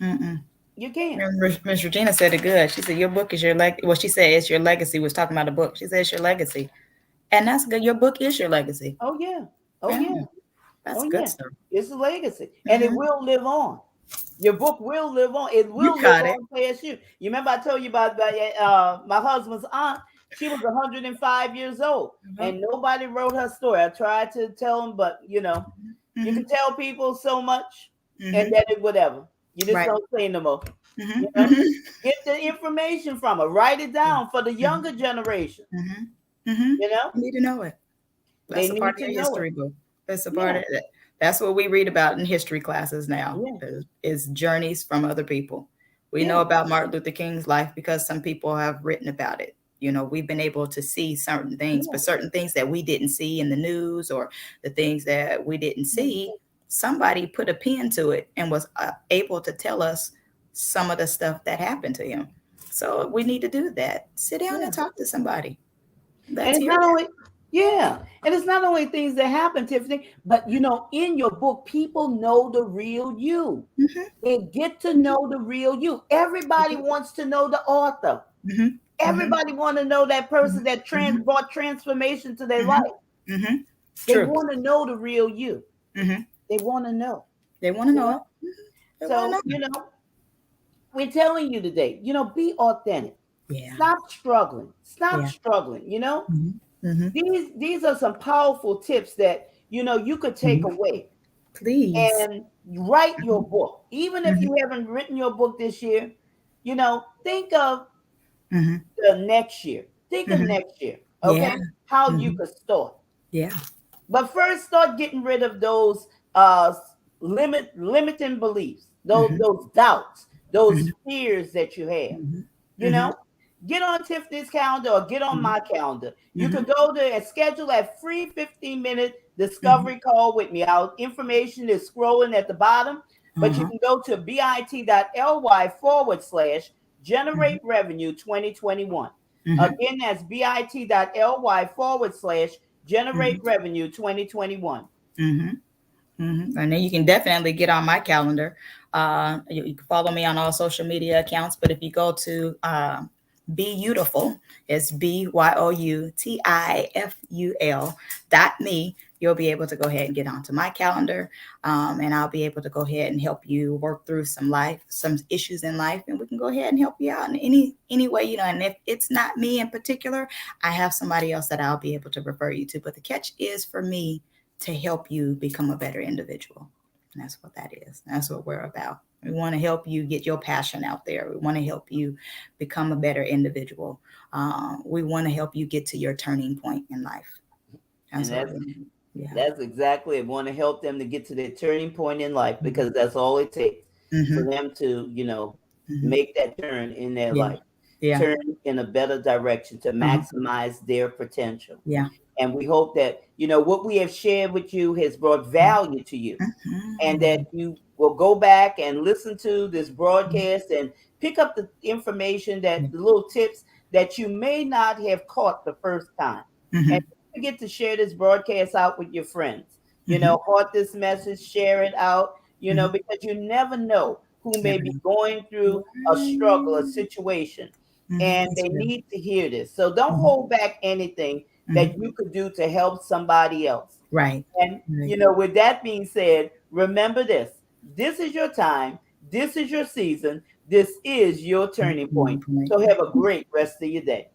Mm-mm. You can't. Miss Regina said it good. She said your book is your Well, she said it's your legacy. Was talking about a book. She said it's your legacy, and that's good. Your book is your legacy. Oh yeah. Oh Yeah, yeah. that's Oh good yeah. stuff. It's a legacy, and it Mm-hmm. will live on. Your book will live on. It You will live got it. on past you. You remember I told you about my husband's aunt? She was 105 years old, Uh-huh. and nobody wrote her story. I tried to tell them, but you Mm-hmm. can tell people so much, and Mm-hmm. then it whatever. You just Right. don't say no more. Mm-hmm. You know, Mm-hmm. get the information from her. Write it down for the younger generation. Mm-hmm. Mm-hmm. You know, You need to know it. they That's a part need of to your know it. history book. That's a part Yeah, of it. That's what we read about in history classes now yeah, is journeys from other people. We know yeah, about Martin Luther King's life because some people have written about it. We've been able to see certain things, yeah. but certain things that we didn't see in the news or the things that we didn't see, somebody put a pen to it and was able to tell us some of the stuff that happened to him. So we need to do that. Sit down Yeah. and talk to somebody. And Let's it's hear not that. only, yeah, and it's not only things that happen, Tiffany, but in your book, people know the real you. Mm-hmm. They get to know the real you. Everybody wants to know the author. Mm-hmm. Mm-hmm. Everybody want to know that person that Mm-hmm. brought transformation to their life. Mm-hmm. Mm-hmm. They True. want to know the real you. Mm-hmm. They want to know. They want to You know know. it. They want to So know it. we're telling you today. Be authentic. Yeah. Stop struggling. Stop Yeah. struggling. Mm-hmm. Mm-hmm. These are some powerful tips that you could take Mm-hmm. away Please. and write Mm-hmm. your book. Even if Mm-hmm. you haven't written your book this year, think of Mm-hmm. the next year. Think of Mm-hmm. next year, Yeah. okay? How you Mm-hmm. could start. Yeah. But first start getting rid of those limiting beliefs, Mm-hmm. those doubts, those Mm-hmm. fears that you have. Mm-hmm. You Mm-hmm. know, get on Tiffany's calendar or get on my calendar. You Mm-hmm. could go there and schedule a free 15-minute Mm-hmm. discovery call with me. Our information is scrolling at the bottom, but you Uh-huh. can go to bit.ly/generate Mm-hmm. revenue 2021. Mm-hmm. Again, that's bit.ly/generate Generate Mhm. revenue 2021. Mhm. And then you can definitely get on my calendar. You can follow me on all social media accounts, but if you go to Be Beautiful, it's BYOUTIFUL.me, you'll be able to go ahead and get onto my calendar, and I'll be able to go ahead and help you work through some issues in life, and we can go ahead and help you out in any way, you know. And if it's not me in particular, I have somebody else that I'll be able to refer you to. But the catch is for me to help you become a better individual. And that's what that is. That's what we're about. We want to help you get your passion out there. We want to help you become a better individual. We want to help you get to your turning point in life. And That's what we Yeah. that's exactly. I want to help them to get to their turning point in life, Mm-hmm. because that's all it takes for Mm-hmm. them to, Mm-hmm. make that turn in their Yeah. life, Yeah. turn in a better direction to Uh-huh. maximize their potential. Yeah. And we hope that, what we have shared with you has brought value to you, and that Mm-hmm. you will go back and listen to this broadcast and pick up the information, that the little tips that you may not have caught the first time. And Mm-hmm. don't forget to share this broadcast out with your friends. Mm-hmm. Heart this message, share it out, Mm-hmm. because you never know who may Never be know. going through a struggle, a situation, Mm-hmm. and That's they real. need to hear this. So don't Mm-hmm. hold back anything Mm-hmm. that you could do to help somebody else. Right. And, Right. with that being said, remember this: this is your time, this is your season, this is your turning point. Turning point. So have a great rest of your day.